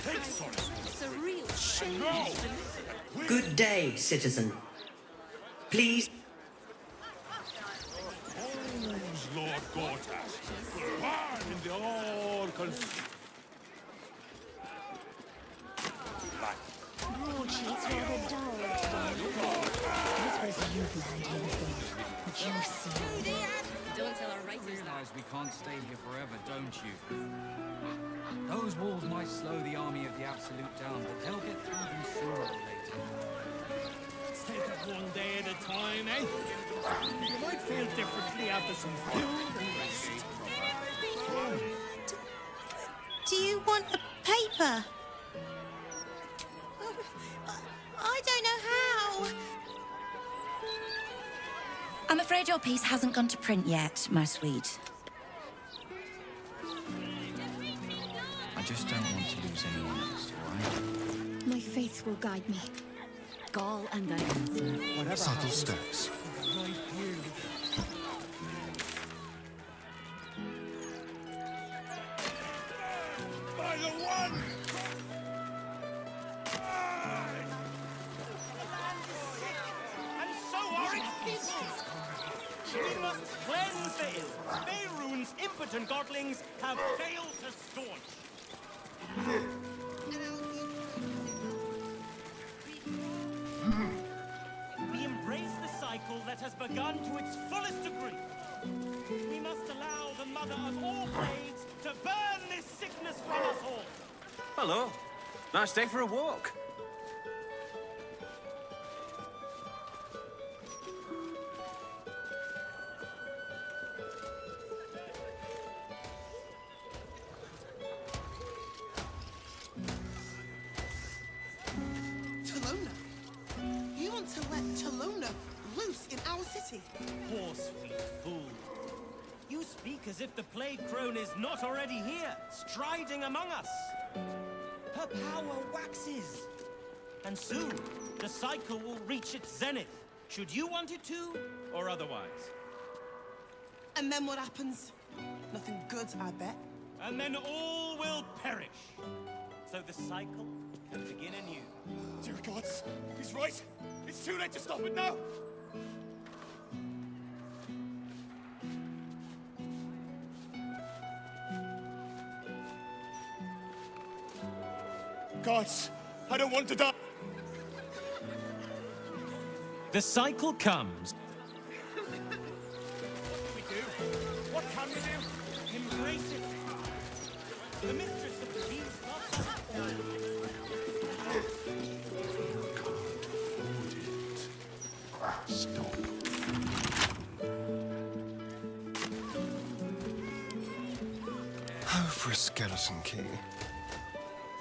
It's a real shame. Good day, citizen. Please. Who's Lord Gortash? Burn in the all Broadsheets rather dull today. This was you behind everything. Juicy. Don't tell our writers that. Realize we can't stay here forever, don't you? Those walls might slow the army of the Absolute down, but they'll get through them sooner or later. Let's take it one day at a time, eh? You might feel differently after some food and rest. Do you want a paper? I don't know how. I'm afraid your piece hasn't gone to print yet, my sweet. I just don't want to lose anyone else, alright? My faith will guide me. Gall and guidance. Subtle steps. By the one! And so are its people! We must cleanse the ill. Faerun's impotent godlings have failed to staunch. We embrace the cycle that has begun to its fullest degree. We must allow the mother of all plagues to burn this sickness from us all. Hello. Nice day for a walk. Talona? You want to let Talona loose in our city? Poor sweet fool. You speak as if the plague crone is not already here, striding among us. Her power waxes. And soon, the cycle will reach its zenith, should you want it to, or otherwise. And then what happens? Nothing good, I bet. And then all will perish. So the cycle can begin anew. Dear gods, he's right. It's too late to stop it now. Gods, I don't want to die. The cycle comes. What can we do? Embrace it. The mistress of the beast loves us all. Stop. Oh, for a skeleton key.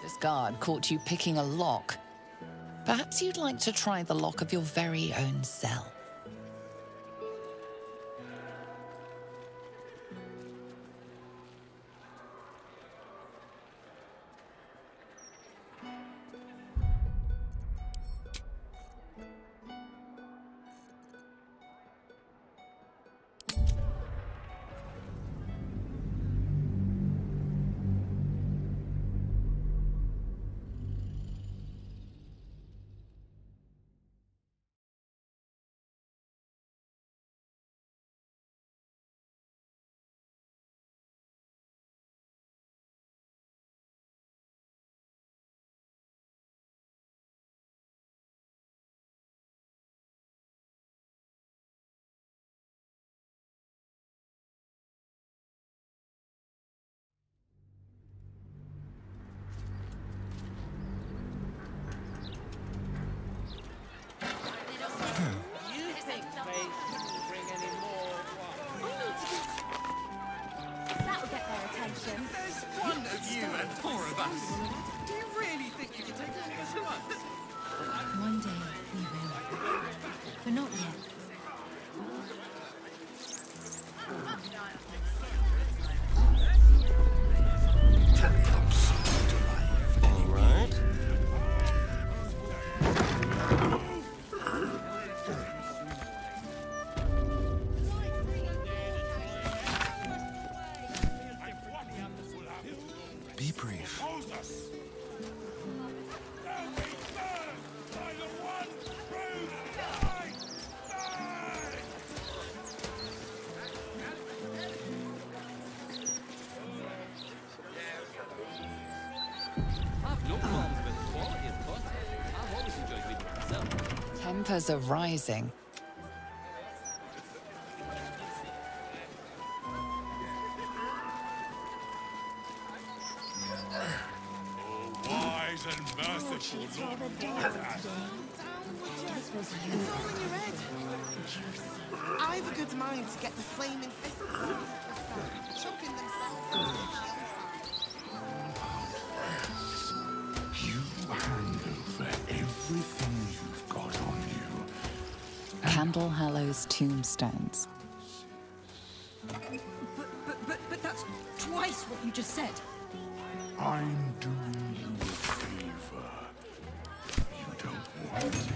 This guard caught you picking a lock. Perhaps you'd like to try the lock of your very own cell. That'll get their attention. There's one of you and four of us. Do you really think you can take this to us? One day we will. But not yet. All right. Be brief. I've no qualms with the quality of the content. I've always enjoyed reading it myself. Tempers are rising. Wise and merciful Lord Godhash. This was It's all in your head. I've a good mind to get the flaming fist. Choking themselves. You hand over everything you've got on you. Candle Hallow's tombstones. But that's twice what you just said. I'm doing you a favor. You don't want it.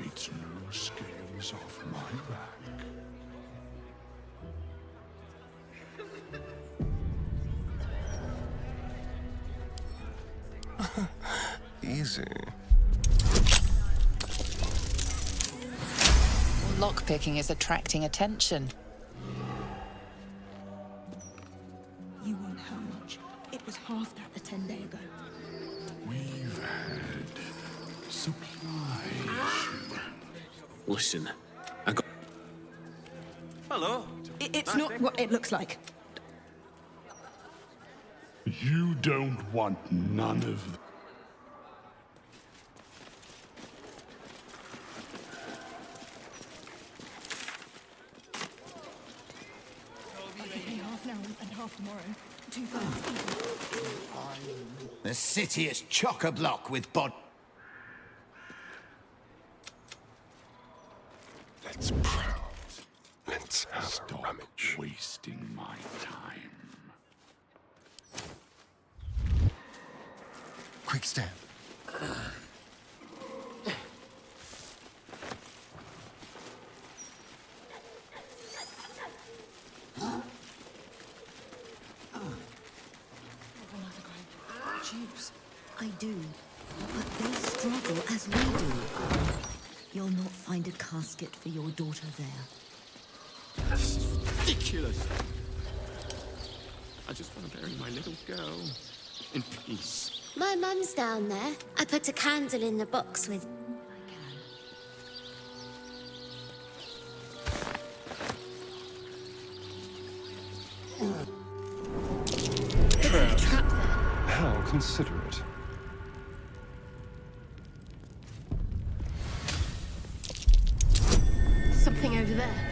It's no scales off my back. Easy. Lockpicking is attracting attention. You won't how much. It was half that a 10-day ago. We've had supply issues. Listen, I got... Hello. It's not what it looks like. You don't want none of Half now and half tomorrow. 2/3 The city is chock-a-block with bod... Let's prowl. Let's have a rummage. wasting my time. Quick step. Jews. I do. But they struggle as we do. You'll not find a casket for your daughter there. This is ridiculous. I just want to bury my little girl in peace. My mum's down there. I put a candle in the box with... How considerate. Something over there.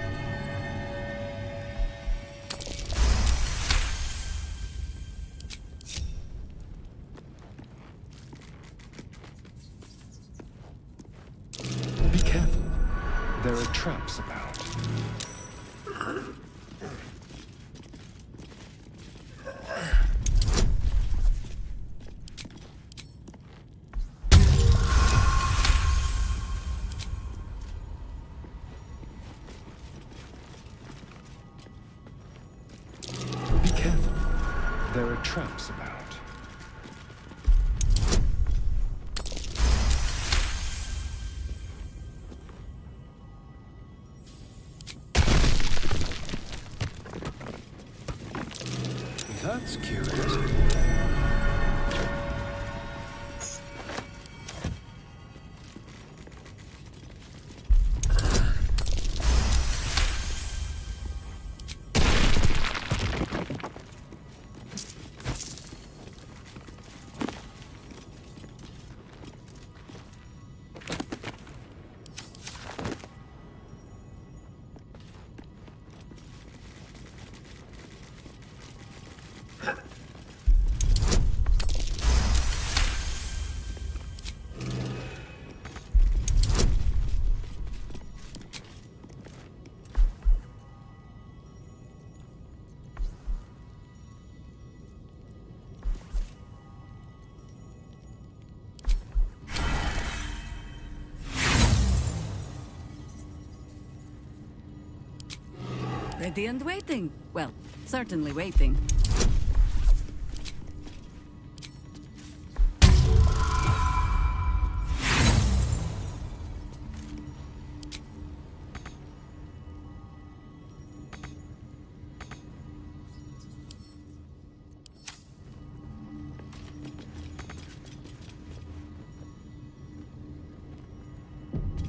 There are traps about. Be careful. There are traps about. That's curious. Ready and waiting. Well, certainly waiting.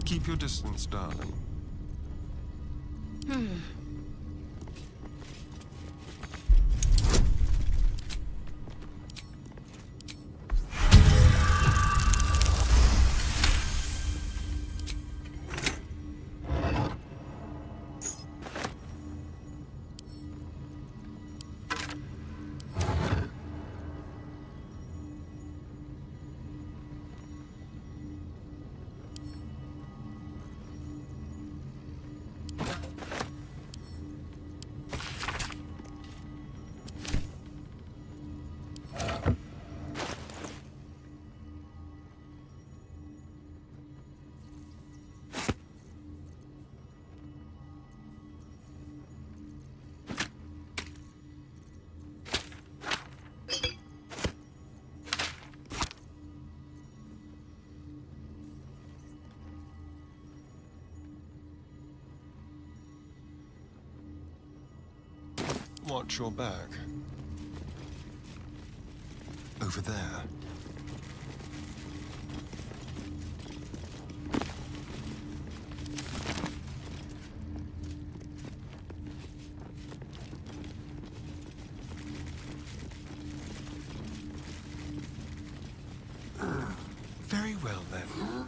Keep your distance, darling. Watch your back. Over there. Very well, then.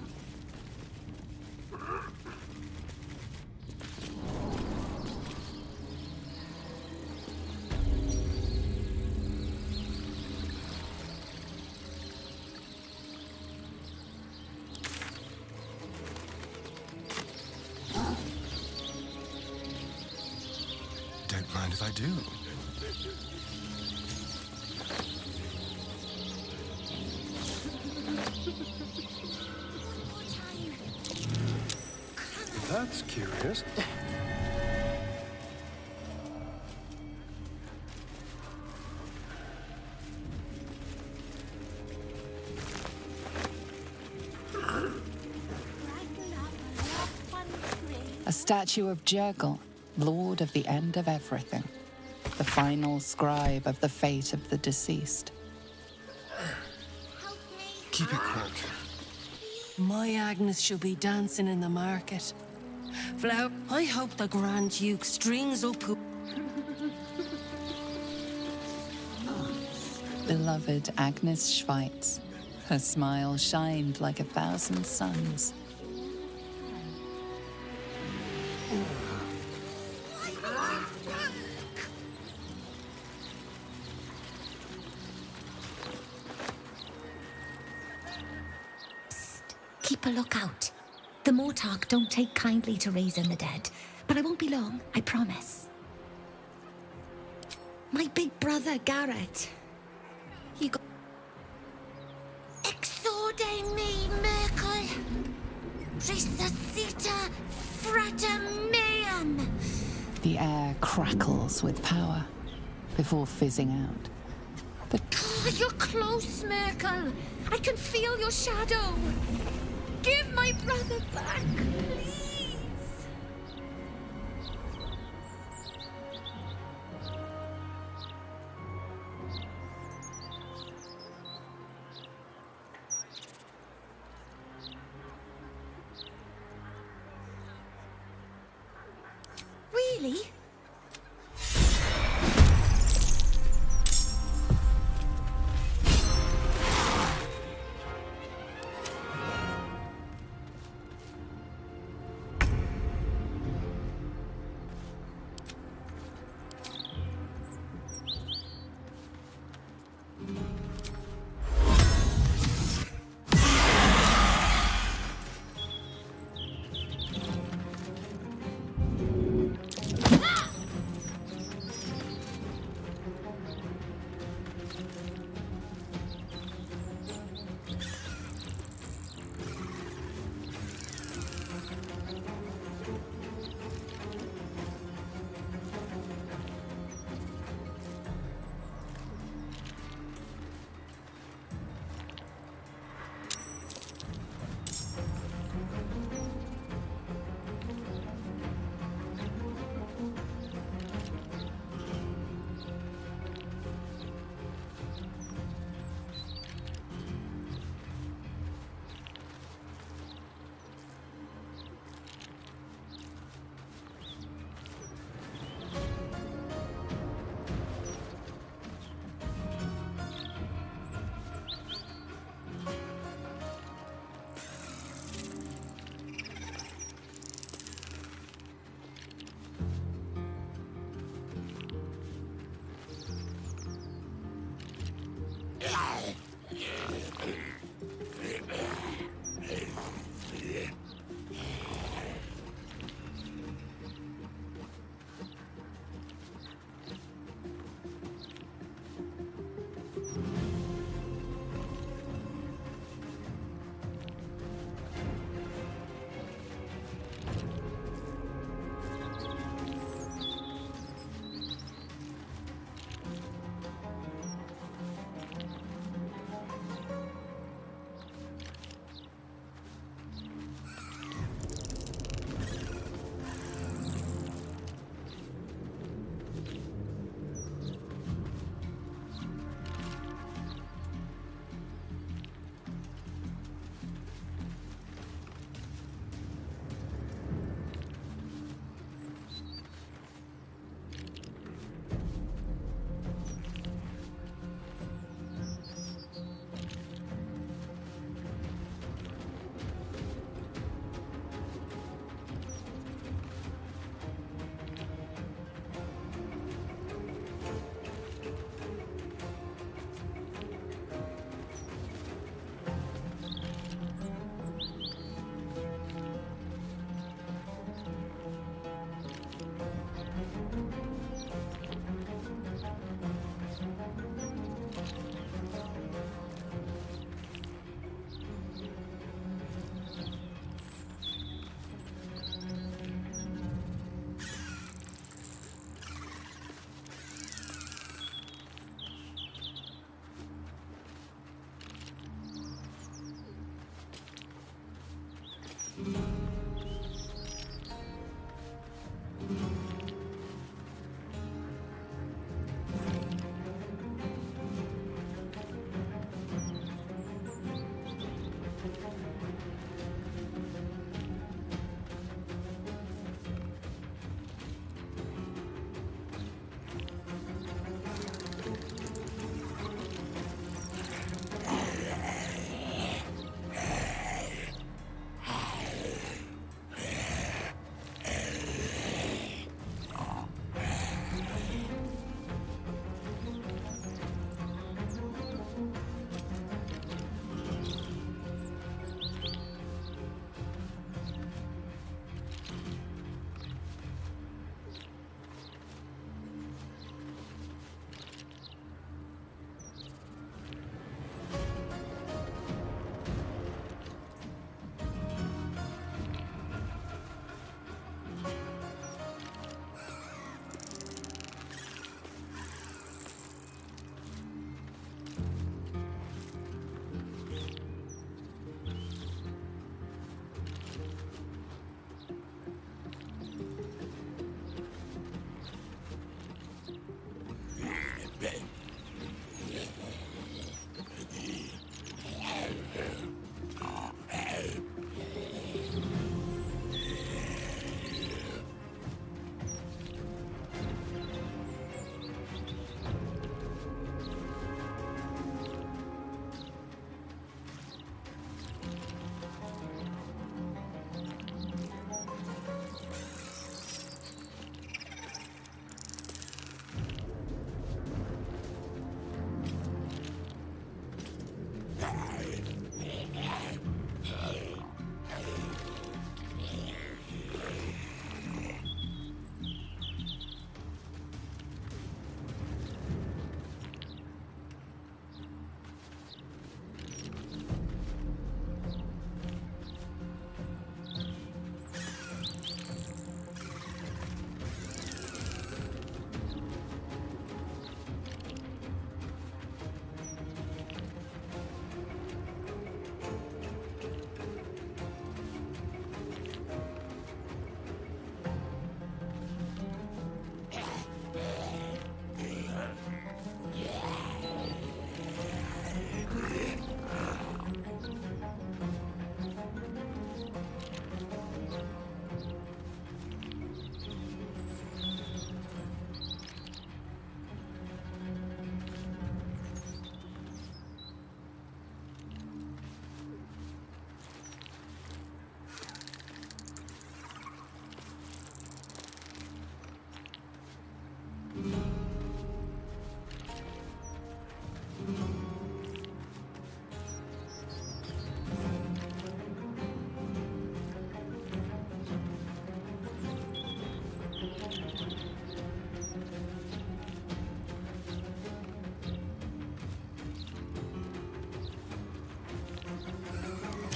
Don't mind if I do. That's curious. A statue of Jurgle, Lord of the End of Everything, the final scribe of the fate of the deceased. Keep it quick. My Agnes shall be dancing in the market. Flower, I hope the Grand Duke strings up who... Beloved Agnes Schweitz. Her smile shined like 1,000 suns. Keep a lookout. The Mortarch don't take kindly to raising the dead, but I won't be long, I promise. My big brother, Garrett. He got... Exorde me, Merkel. Resuscita frater meum. The air crackles with power before fizzing out. You're close, Merkel. I can feel your shadow. Give my brother back, please. Really?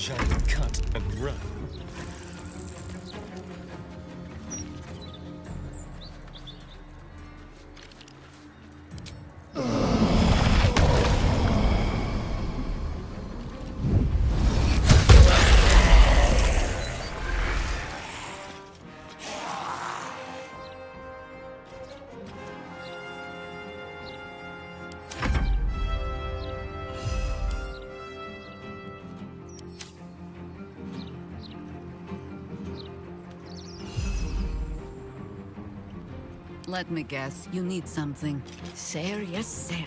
giant cut and run. Let me guess, you need something. Sir, yes, sir.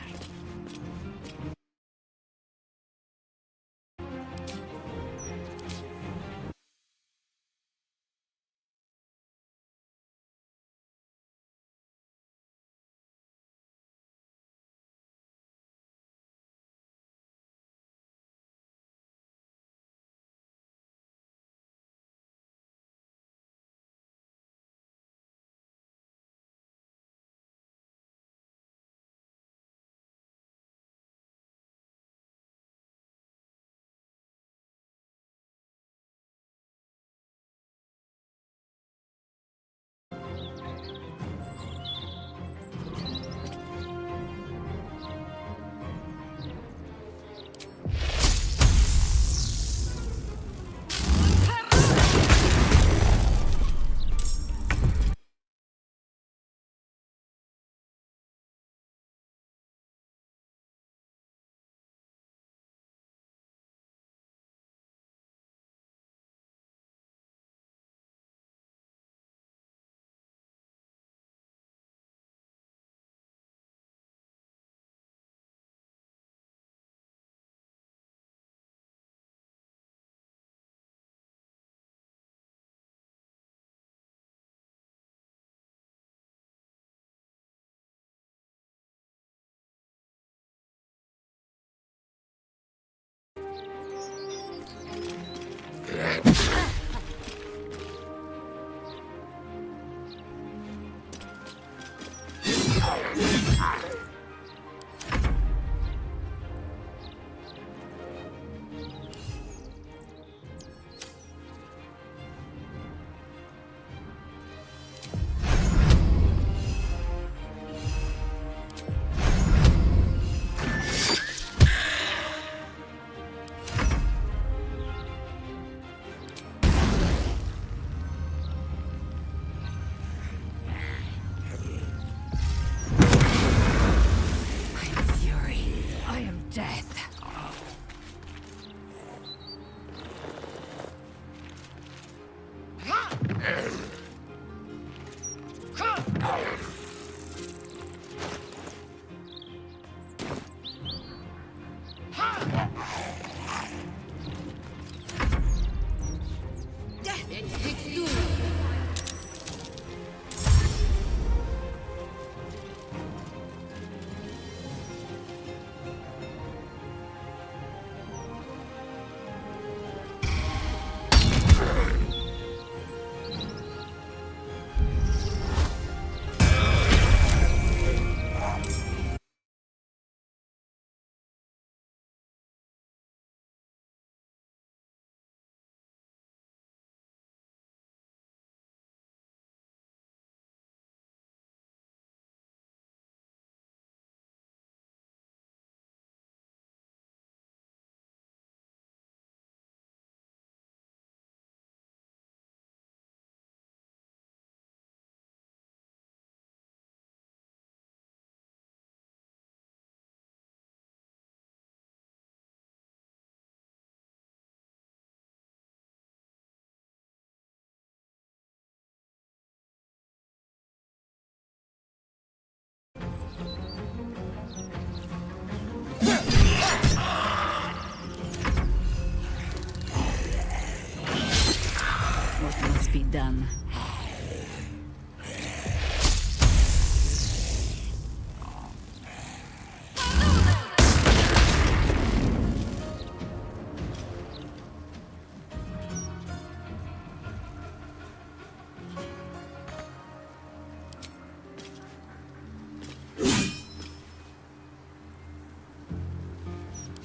Be done.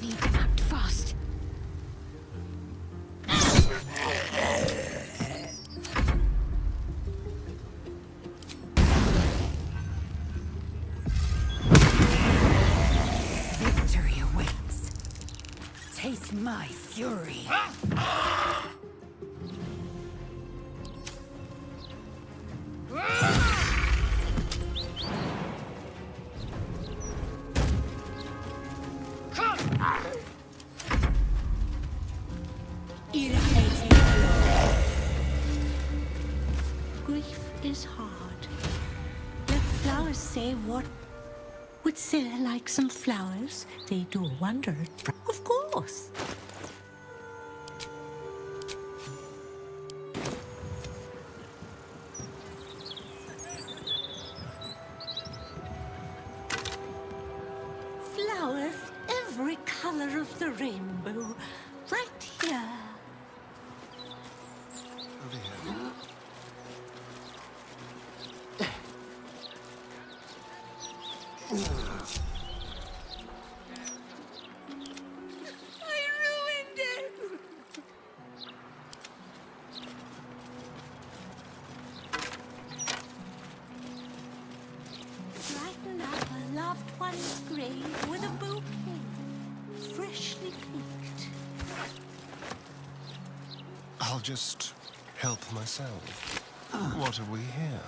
Need to act fast. is hard. Let flowers say what. Would Sarah like some flowers? They do wonders. Of course. Flowers, every color of the rainbow, right here. Over here. I ruined it! Brighten up a loved one's grave with a bouquet, freshly picked. I'll just help myself. What are we here?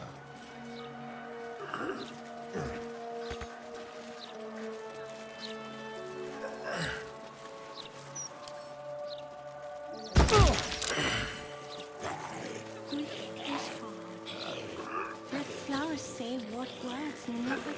Grief is hard. Let flowers say what words never.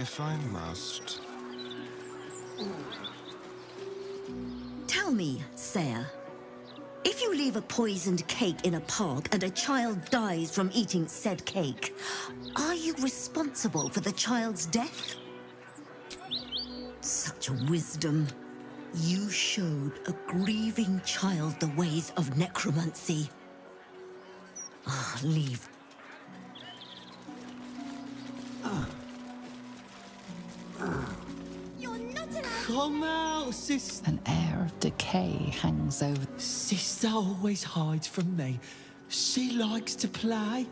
If I must. Tell me, Sayer, if you leave a poisoned cake in a park and a child dies from eating said cake, are you responsible for the child's death? Such wisdom. You showed a grieving child the ways of necromancy. Ah, leave. You're not allowed. Come out, sister. An air of decay hangs over. Sister always hides from me. She likes to play.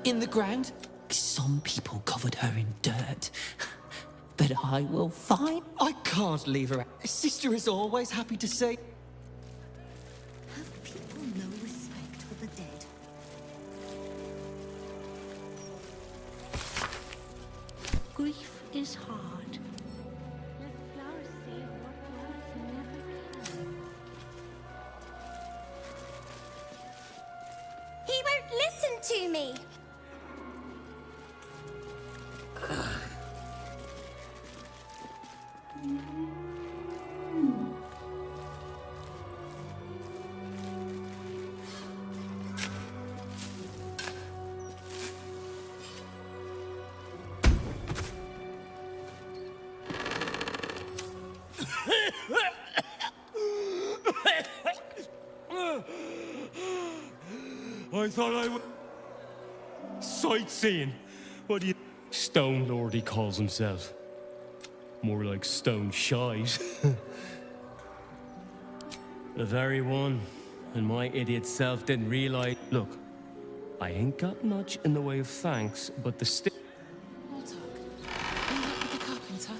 In the ground, some people covered her in dirt. But I will find. I can't leave her. Sister is always happy to see. Have people no respect for the dead? Grief is hard. Let flowers say what words never can. He won't listen to me. I thought I would. Sightseeing. What do you. Stone Lord, he calls himself. More like stone shite. The very one. And my idiot self didn't realize. Look, I ain't got much in the way of thanks, but the stick. Walter, are you up with the carpenter?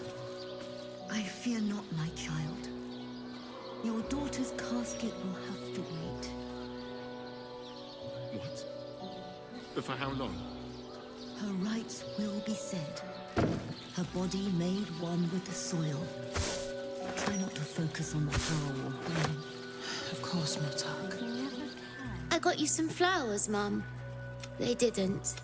I fear not, my child. Your daughter's casket will have to wait. What? But for how long? Her rites will be said. Her body made one with the soil. Try not to focus on the how or when. Of course, Motok. I got you some flowers, Mum. They didn't.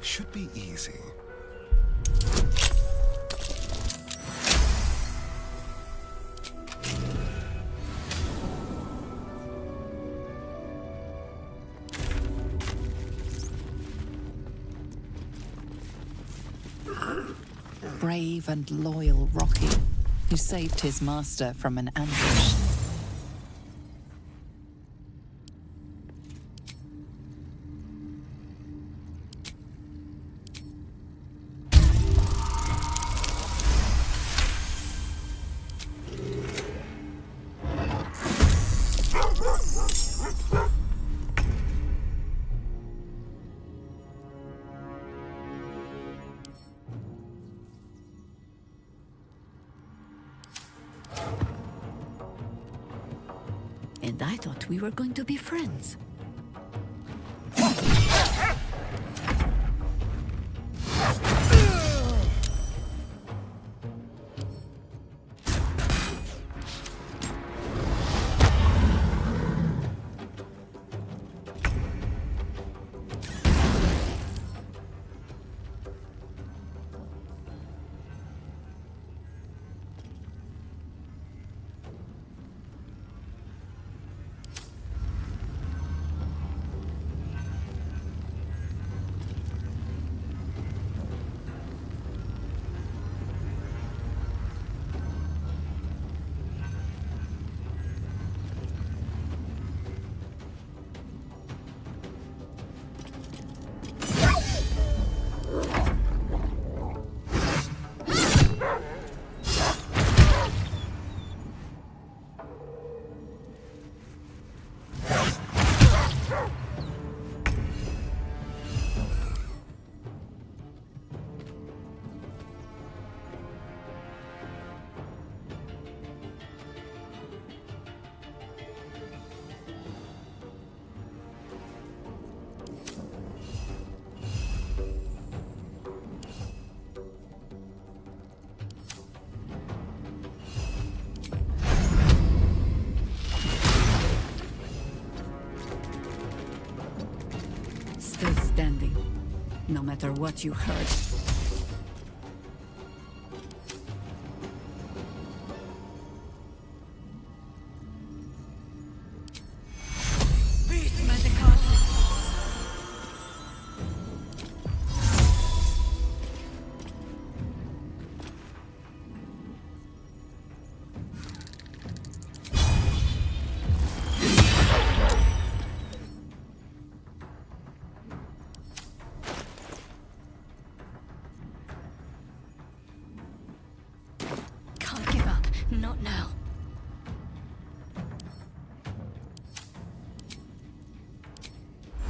Should be easy. Brave and loyal Rocky, who saved his master from an ambush. And I thought we were going to be friends. no matter what you heard. Can't give up. Not now.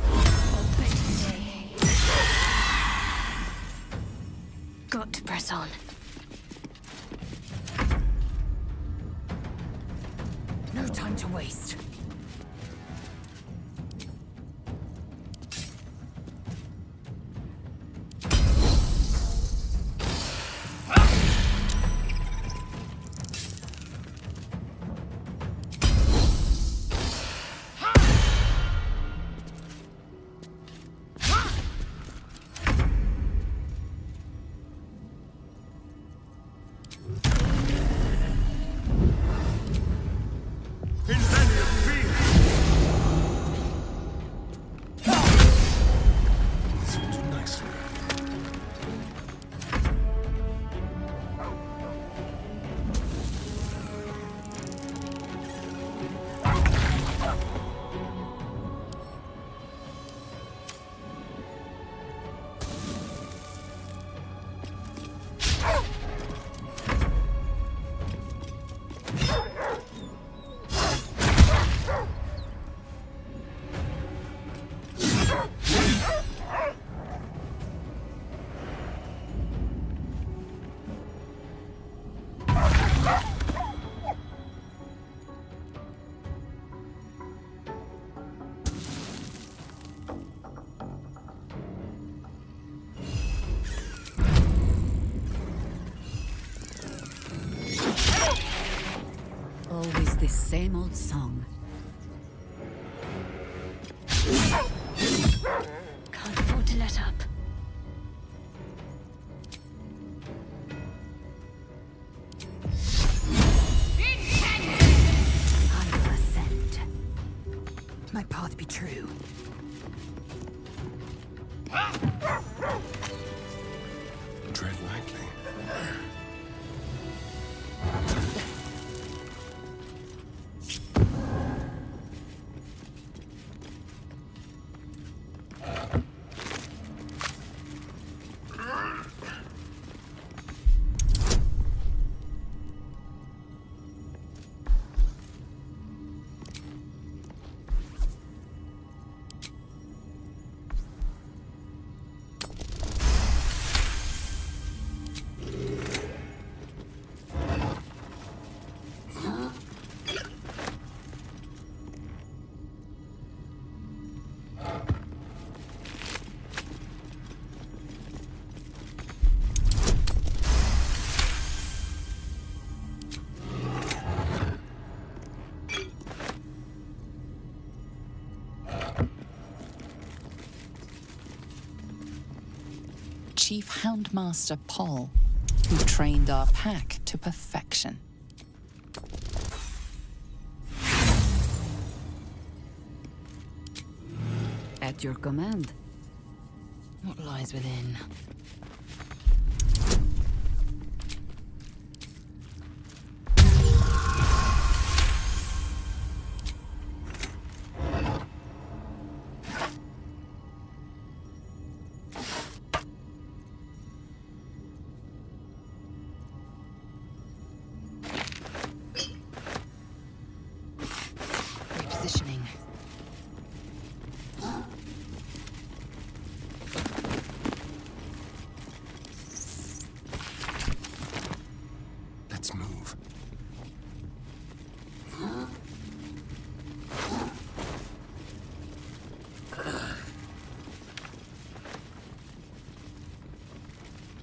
A better day. Got to press on. No time to waste. Always the same old song. Can't afford to let up. I will ascend. My path be true. Tread lightly. Chief Houndmaster Paul, who trained our pack to perfection. At your command. What lies within? Repositioning. Let's move.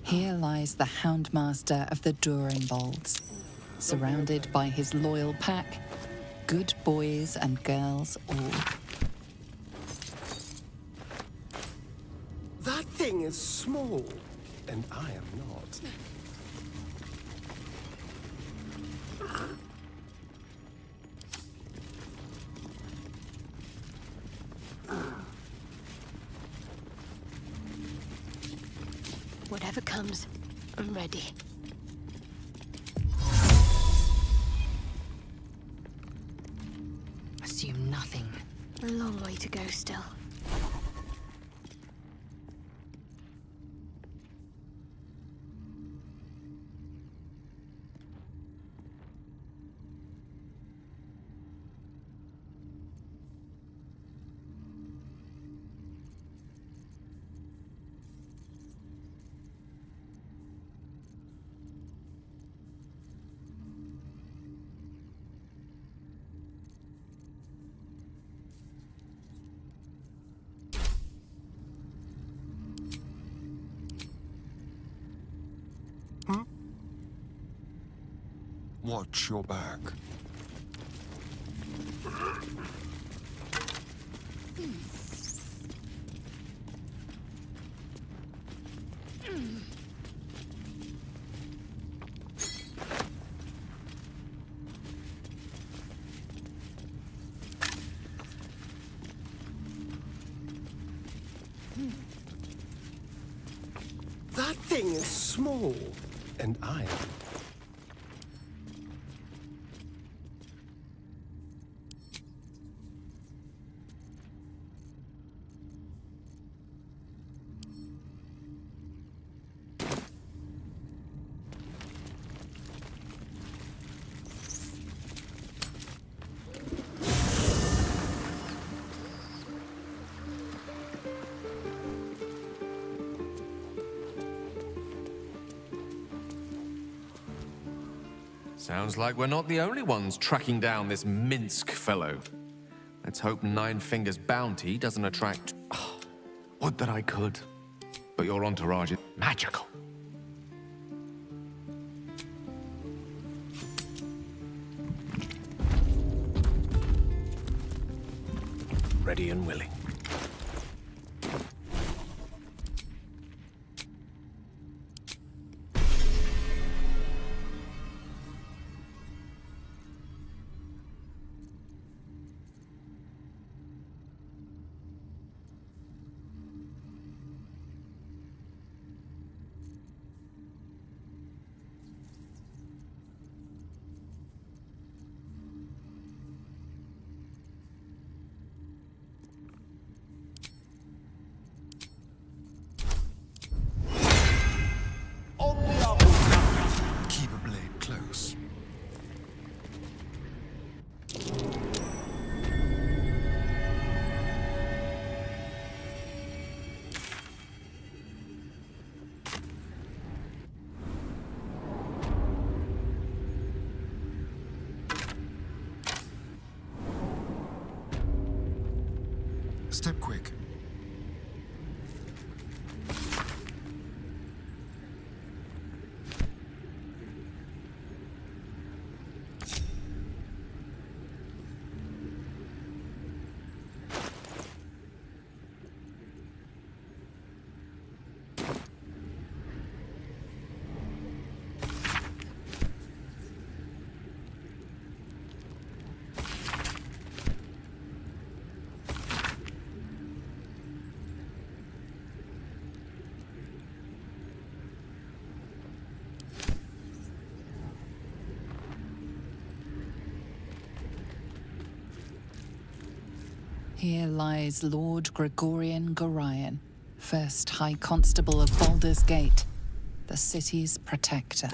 Here lies the Houndmaster of the Durenbolds, surrounded by his loyal pack, good boys and girls all. That thing! thing is small, and I am not. Whatever comes, I'm ready. Assume nothing. A long way to go still. Watch your back. That thing is small, and I am. Sounds like we're not the only ones tracking down this Minsk fellow. Let's hope Nine Fingers' bounty doesn't attract... Oh, would that I could. But your entourage is magical. Ready and willing. Keep a blade close. Step quick. Here lies Lord Gregorian Gorion, first High Constable of Balder's-Gate, the city's protector.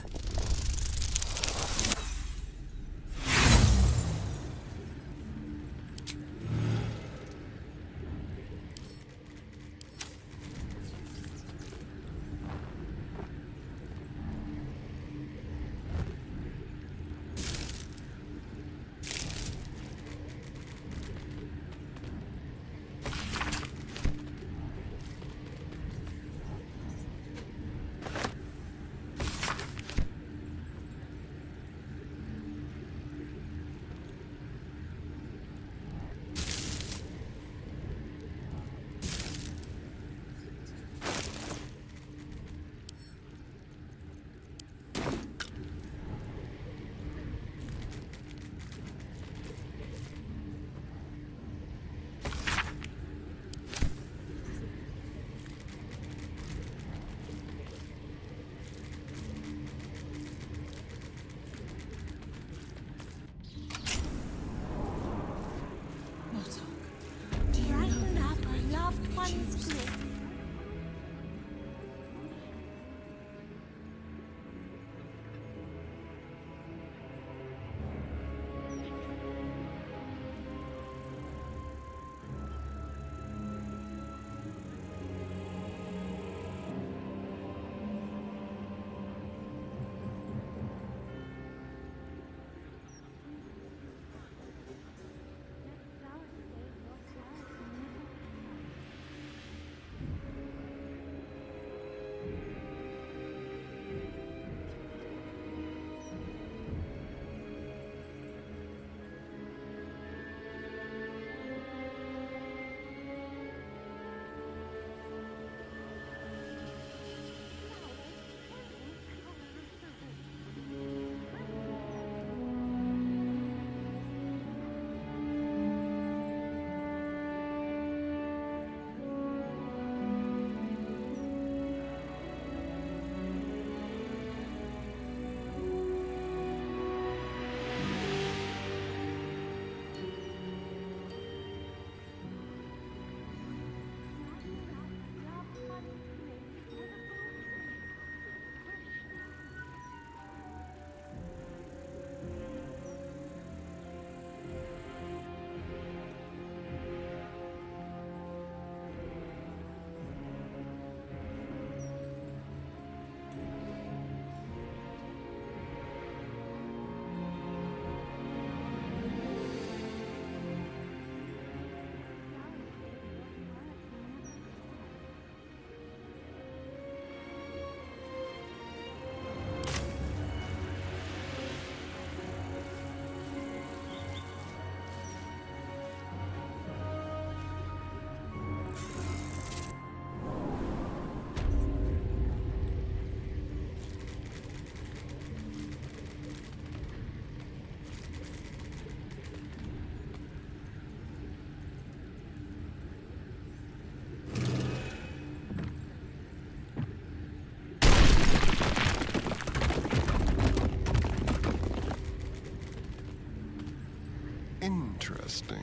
Interesting.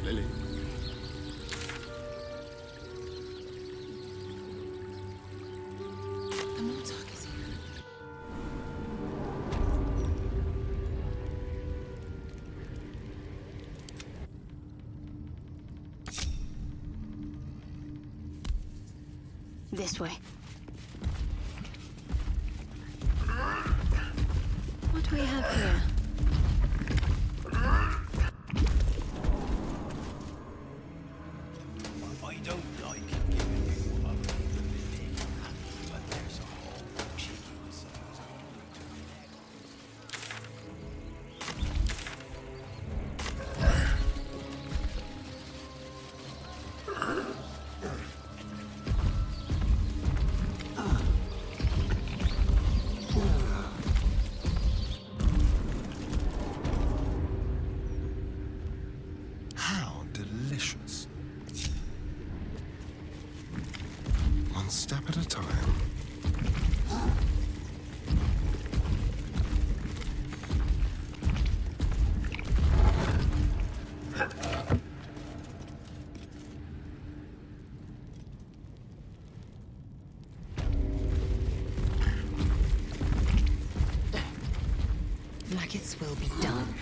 Lily. The Mortark is here. This way. What do we have here? I don't like giving you up the living, but there's a whole cheeky reserves How delicious. One step at a time. Maggots will be done.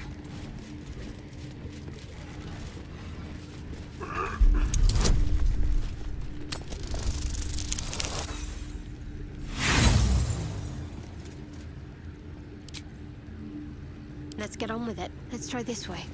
Let's get on with it. Let's try this way.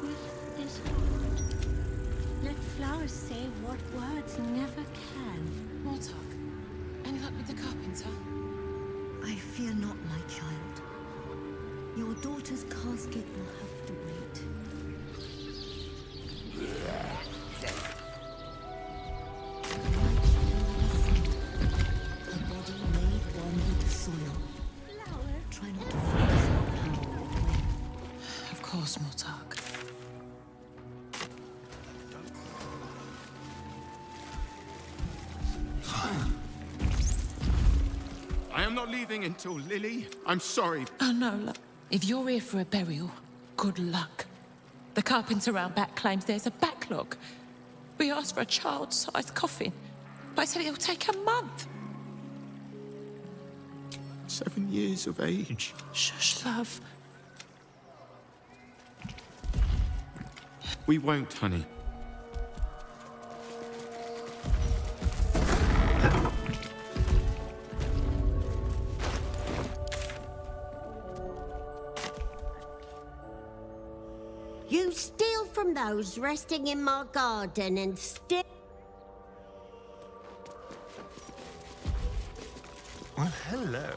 Earth is hard. Let flowers say what words never can. Mortark, any luck with the carpenter? I fear not, my child. Your daughter's casket will have to wait. A body made one with the soil. Try not to focus on how or when. Of course, Mortark. I am not leaving until Lily. I'm sorry. Oh, no, look. If you're here for a burial, good luck. The carpenter round back claims there's a backlog. We asked for a child-sized coffin, but I said it'll take a month. 7 years of age. Shush, love. We won't, honey. You steal from those resting in my garden and still... Well, hello.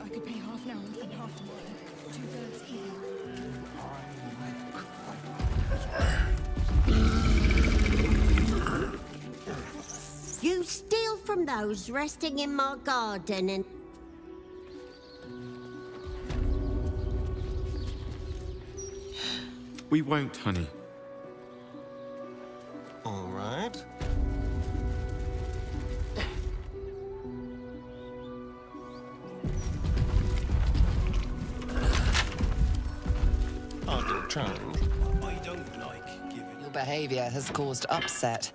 I could pay half now and half tomorrow. 2/3 even. You steal from those resting in my garden and... We won't, honey. All right. challenge. I don't like giving. Your behavior has caused upset.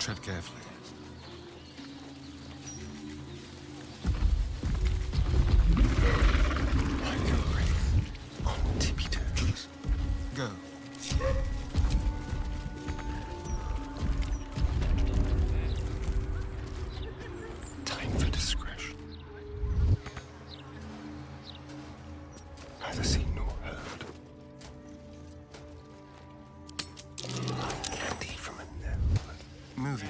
Tread carefully. On tippy toes. Go. Time for discretion. Neither seen nor heard. Candy from a gnome. Moving.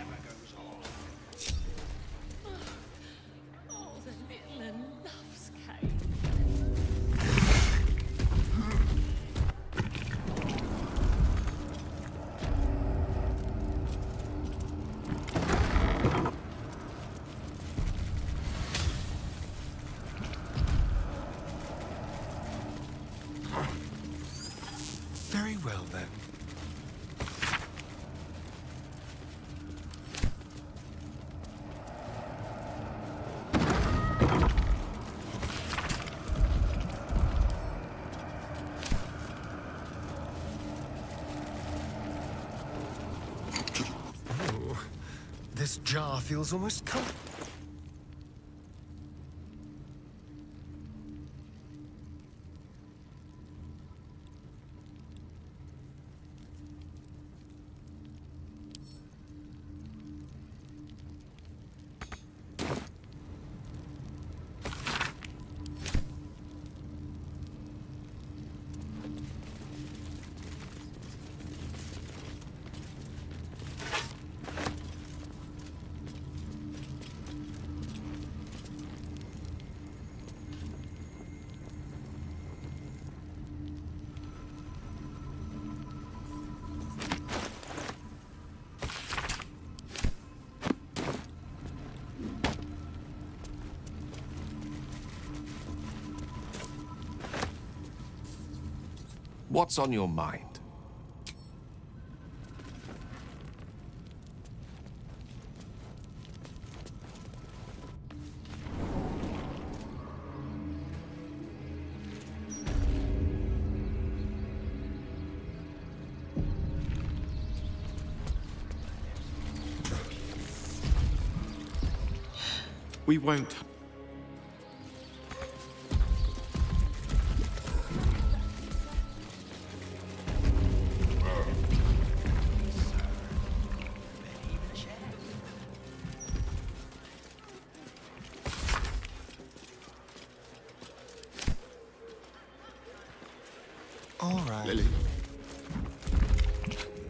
Oh, the little loves cake. Very well then. Oh, this jar feels almost What's on your mind? We won't. all right. Lily.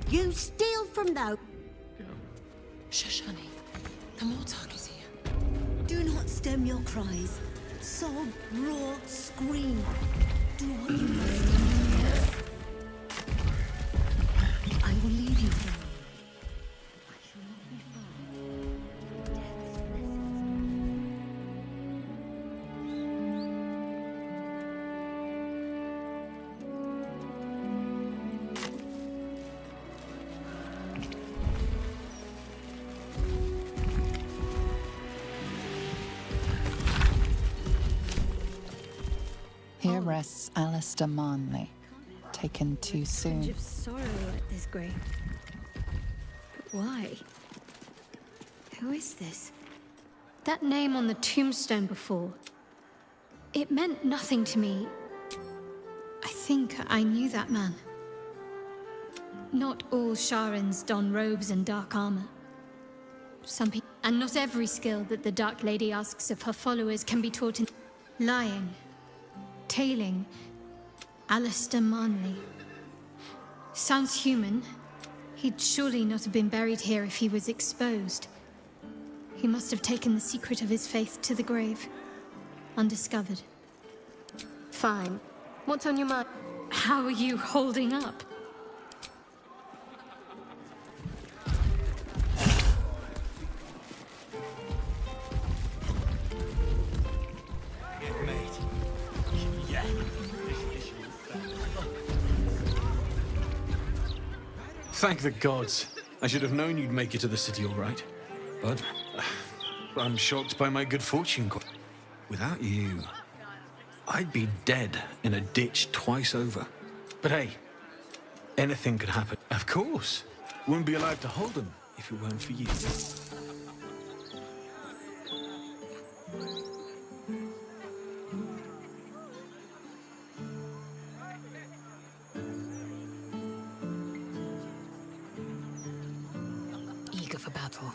You steal from those. Shush, honey. The Mortark is here. Do not stem your cries. Sob, roar, scream. Do what you must. I will leave you for me. I shall not be far. Here rests Alistair Manley, taken too soon. Of sorrow at this grave. But why? Who is this? That name on the tombstone before. It meant nothing to me. I think I knew that man. Not all Sharans don robes and dark armor. Some people, and not every skill that the Dark Lady asks of her followers can be taught in lying, tailing. Alistair Manley. Sounds human. He'd surely not have been buried here if he was exposed. He must have taken the secret of his faith to the grave, undiscovered. Fine. What's on your mind? How are you holding up? Thank the gods. I should have known you'd make it to the city all right. But I'm shocked by my good fortune. Without you, I'd be dead in a ditch twice over. But hey, anything could happen. Of course. Wouldn't be allowed to hold them if it weren't for you. Eager for battle.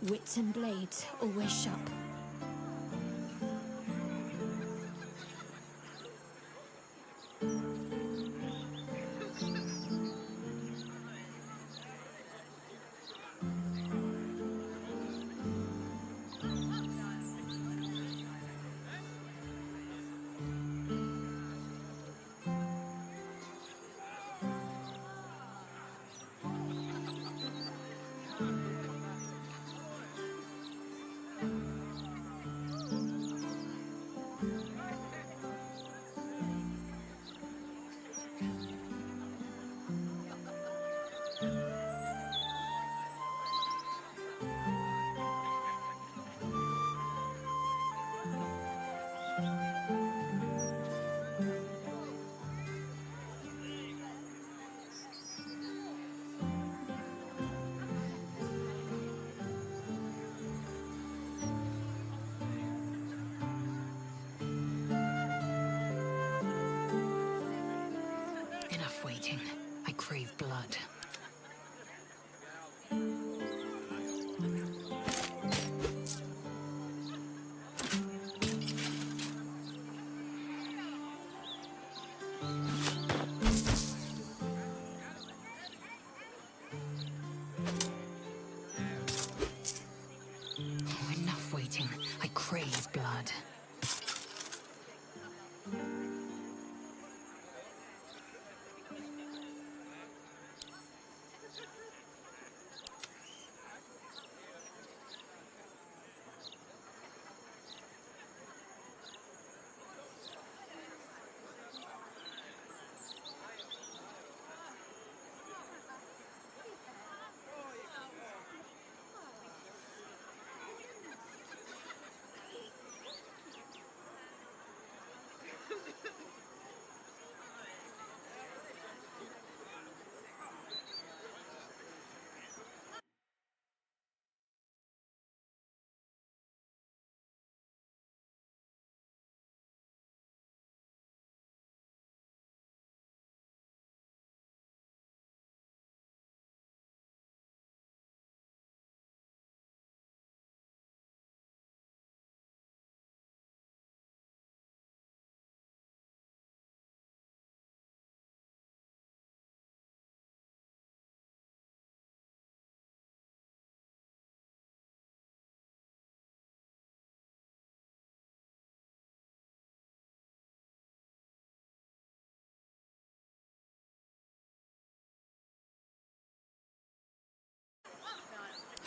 Wits and blades always sharp. Enough waiting. I crave blood. Oh, enough waiting. I crave blood.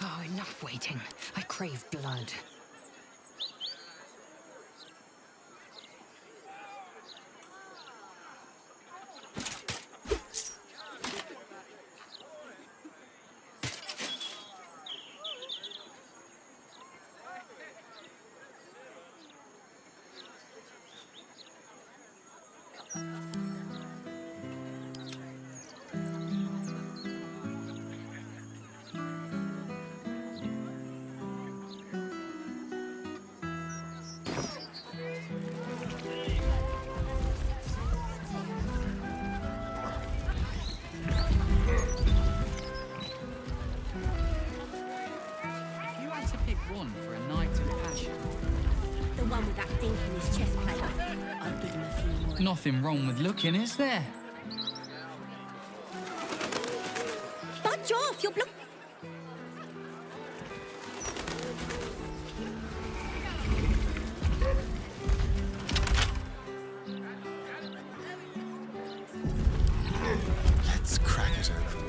Oh, enough waiting. I crave blood. his chest plate. I'd give him a few more. Nothing wrong with looking, is there? Fudge off, you're block. Let's crack it open.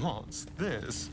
What's this?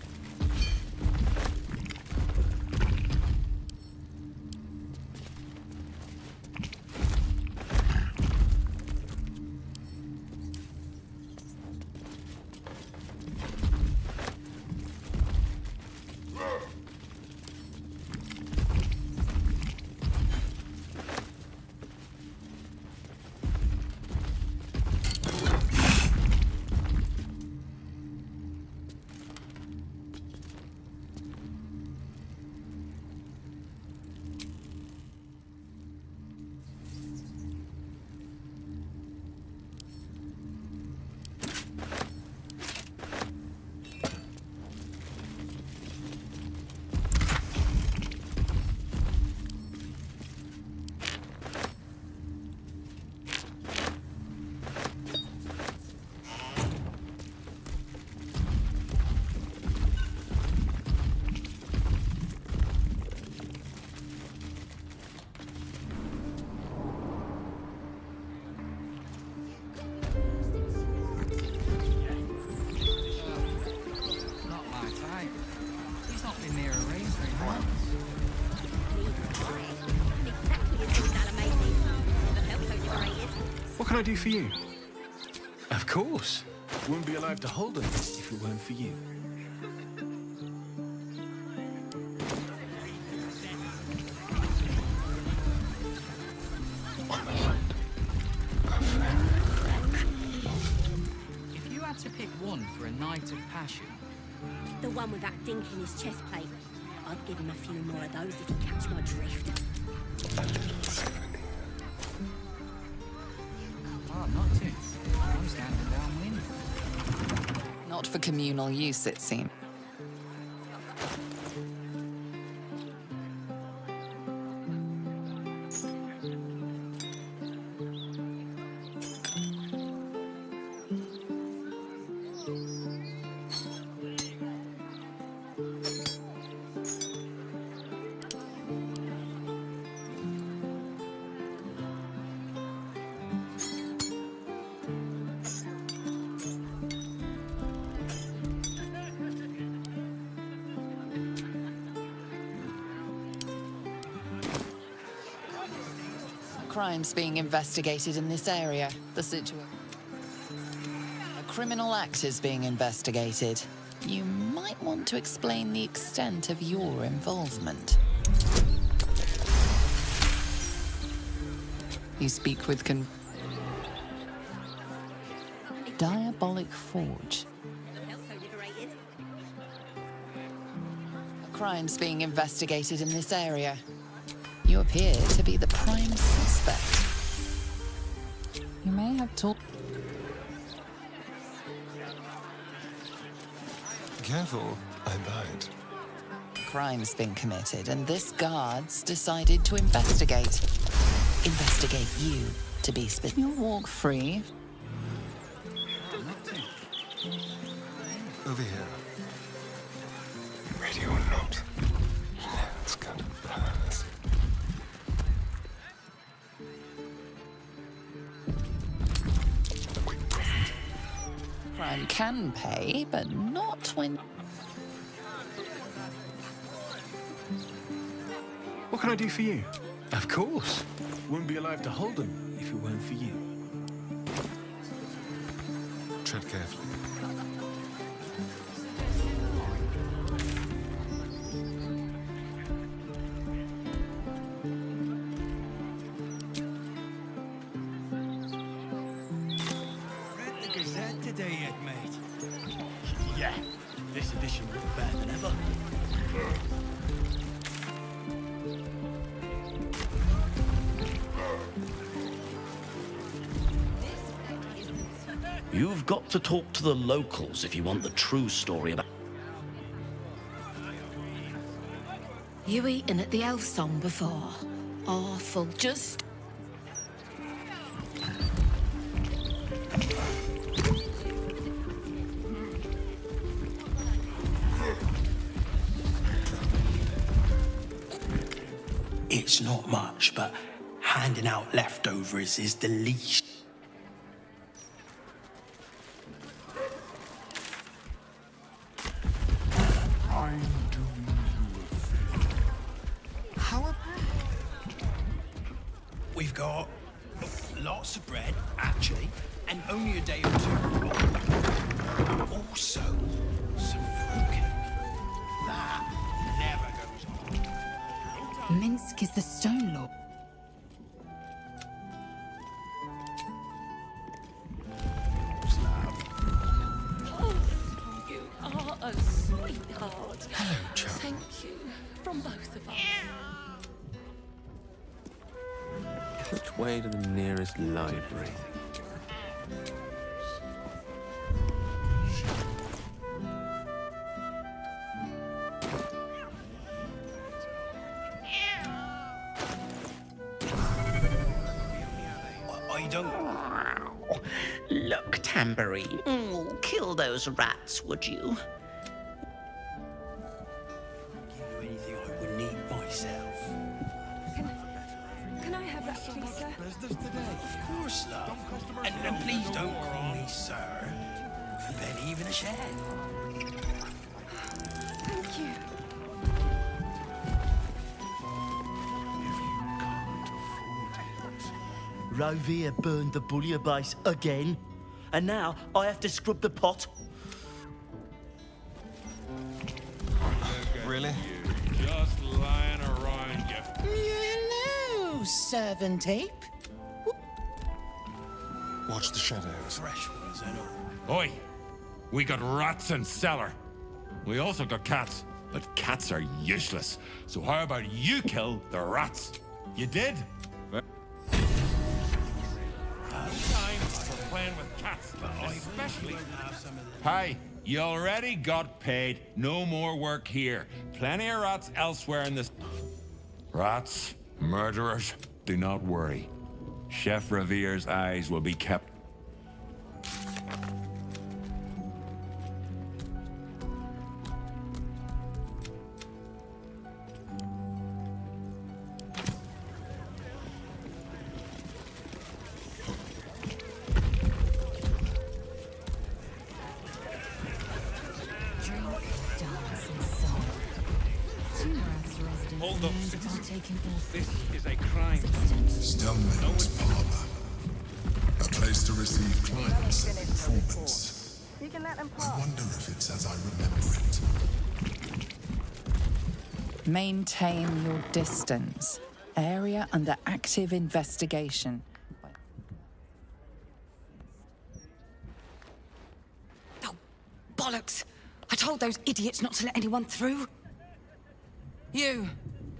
What can I do for you? Of course. Wouldn't be alive to hold them if it weren't for you. If you had to pick one for a night of passion, The one with that dink in his chest plate. I'd give him a few more of those if he catch my drift. oh, not too. I'm standing downwind. Not for communal use, it seems. Crimes being investigated in this area. The situation. A criminal act is being investigated. You might want to explain the extent of your involvement. You speak with Diabolic Forge. A crime's being investigated in this area. You appear to be the prime suspect. You may have talked. Careful, I bite. Crime's been committed, and this guard's decided to investigate. Investigate you, to be specific. You'll walk free. Over here. Ready or not, let's go to Paris. Crime can pay, but not when... What can I do for you? Of course. Wouldn't be alive to hold them if it weren't for you. Tread carefully. Read the Gazette today yet, mate? Yeah, this edition was better than ever. You've got to talk to the locals if you want the true story about... You eaten at the Elf Song before? Awful. Just... It's not much, but handing out leftovers is the least. I'm doing you a favor. How about... We've got lots of bread, actually, and only a day or two. Also, some fruitcake. That never goes on. Minsk is the Stone Lord. You are a sweetheart. Hello, Joe. Thank you from both of us. Which way to the nearest library? I don't... Look, Tambourine. Kill those rats, would you? Anything I would need myself. Can I have that, please, sir? Of course, love. And please don't call me sir. Barely even a share. Thank you. Rovia burned the bullier base again, and now I have to scrub the pot. Really? Just lying around, you. Hello, servant ape. Watch the shadows. Fresh ones and all. Oi! We got rats in cellar. We also got cats, but cats are useless. So how about you kill the rats? You did? Time for playing with cats, especially. Hey, you already got paid. No more work here. Plenty of rats elsewhere in this. Rats, murderers, do not worry. Chef Revere's eyes will be kept. Hold up. This is a crime. Stelmane's Parlor. A place to receive clients and informants. I wonder if it's as I remember it. Maintain your distance. Area under active investigation. Oh, bollocks! I told those idiots not to let anyone through. You.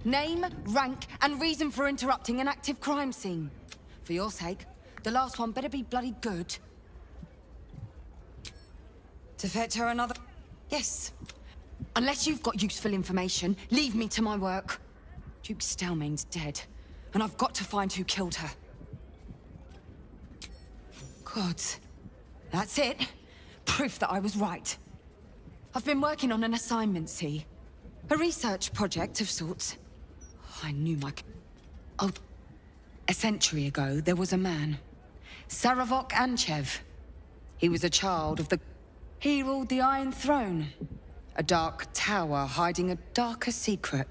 Name, rank, and reason for interrupting an active crime scene. For your sake, the last one better be bloody good. To fetch her another... Yes. Unless you've got useful information, leave me to my work. Duke Stelmane's dead, and I've got to find who killed her. God. That's it. Proof that I was right. I've been working on an assignment, see? A research project of sorts. I knew my... Oh, a century ago, there was a man. Saravok Anchev. He was a child of the... He ruled the Iron Throne. A dark tower hiding a darker secret.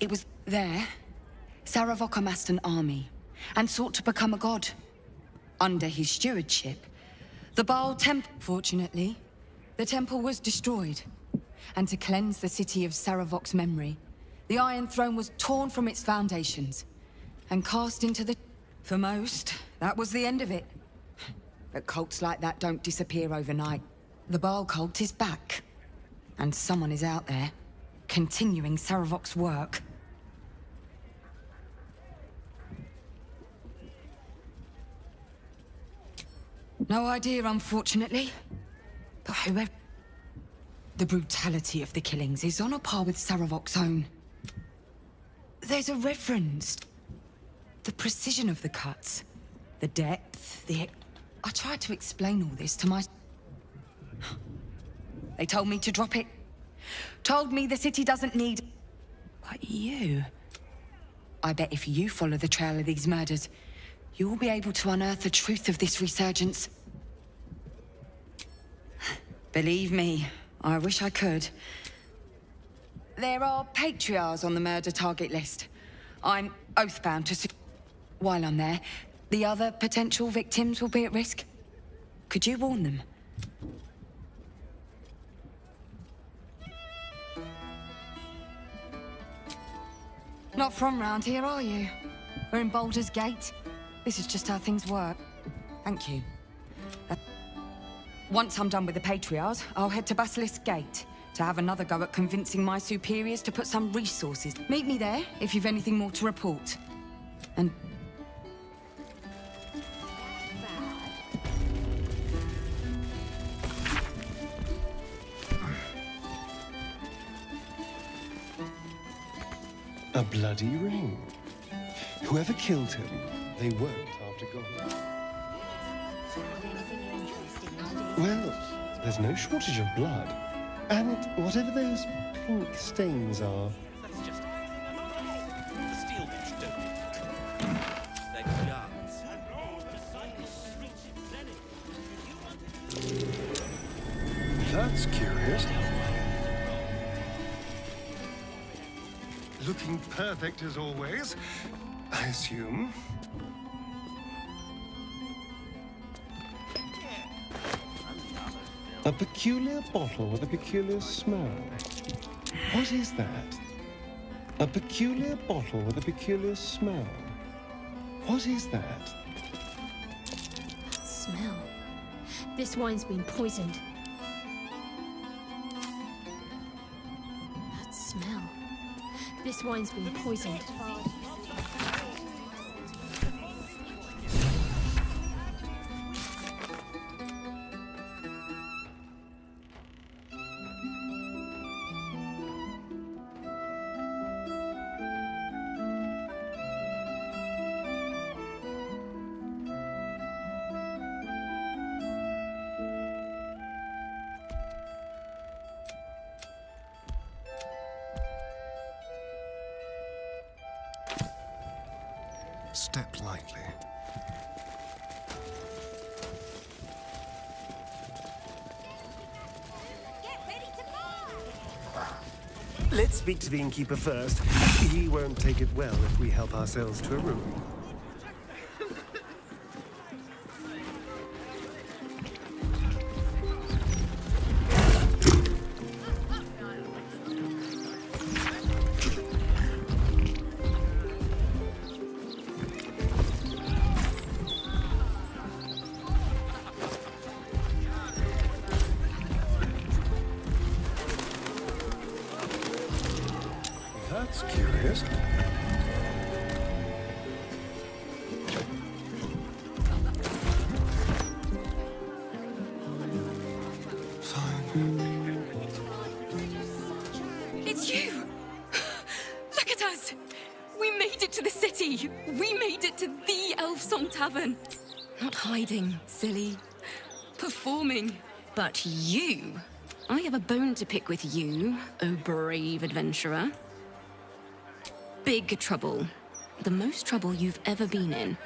It was there. Saravok amassed an army and sought to become a god. Under his stewardship, the Baal Temple... Fortunately, the temple was destroyed. And to cleanse the city of Saravok's memory, the Iron Throne was torn from its foundations and cast into the... For most, that was the end of it. But cults like that don't disappear overnight. The Baal cult is back, and someone is out there, continuing Saravok's work. No idea, unfortunately. But whoever... The brutality of the killings is on a par with Saravok's own. There's a reverence. The precision of the cuts. The depth, I tried to explain all this to my... They told me to drop it. Told me the city doesn't need... But you... I bet if you follow the trail of these murders, you'll be able to unearth the truth of this resurgence. Believe me, I wish I could. There are patriarchs on the murder target list. I'm oath-bound to... While I'm there, the other potential victims will be at risk. Could you warn them? Not from round here, are you? We're in Baldur's Gate. This is just how things work. Thank you. Once I'm done with the Patriarchs, I'll head to Basilisk Gate to have another go at convincing my superiors to put some resources. Meet me there if you've anything more to report. And... A bloody ring. Whoever killed him, they weren't after God. Well, there's no shortage of blood. And whatever those pink stains are... That's just the steel bitch don't it. They're guards. That's curious. Looking perfect as always, I assume. A peculiar bottle with a peculiar smell. What is that? A peculiar bottle with a peculiar smell. What is that? Smell. This wine's been poisoned. That smell. This wine's been poisoned. Step lightly. Let's speak to the innkeeper first. He won't take it well if we help ourselves to a room. That's curious. It's you! Look at us! We made it to the city! We made it to the Elf Song Tavern! Not hiding, silly. Performing. But you... I have a bone to pick with you, oh brave adventurer. Big trouble. The most trouble you've ever been in.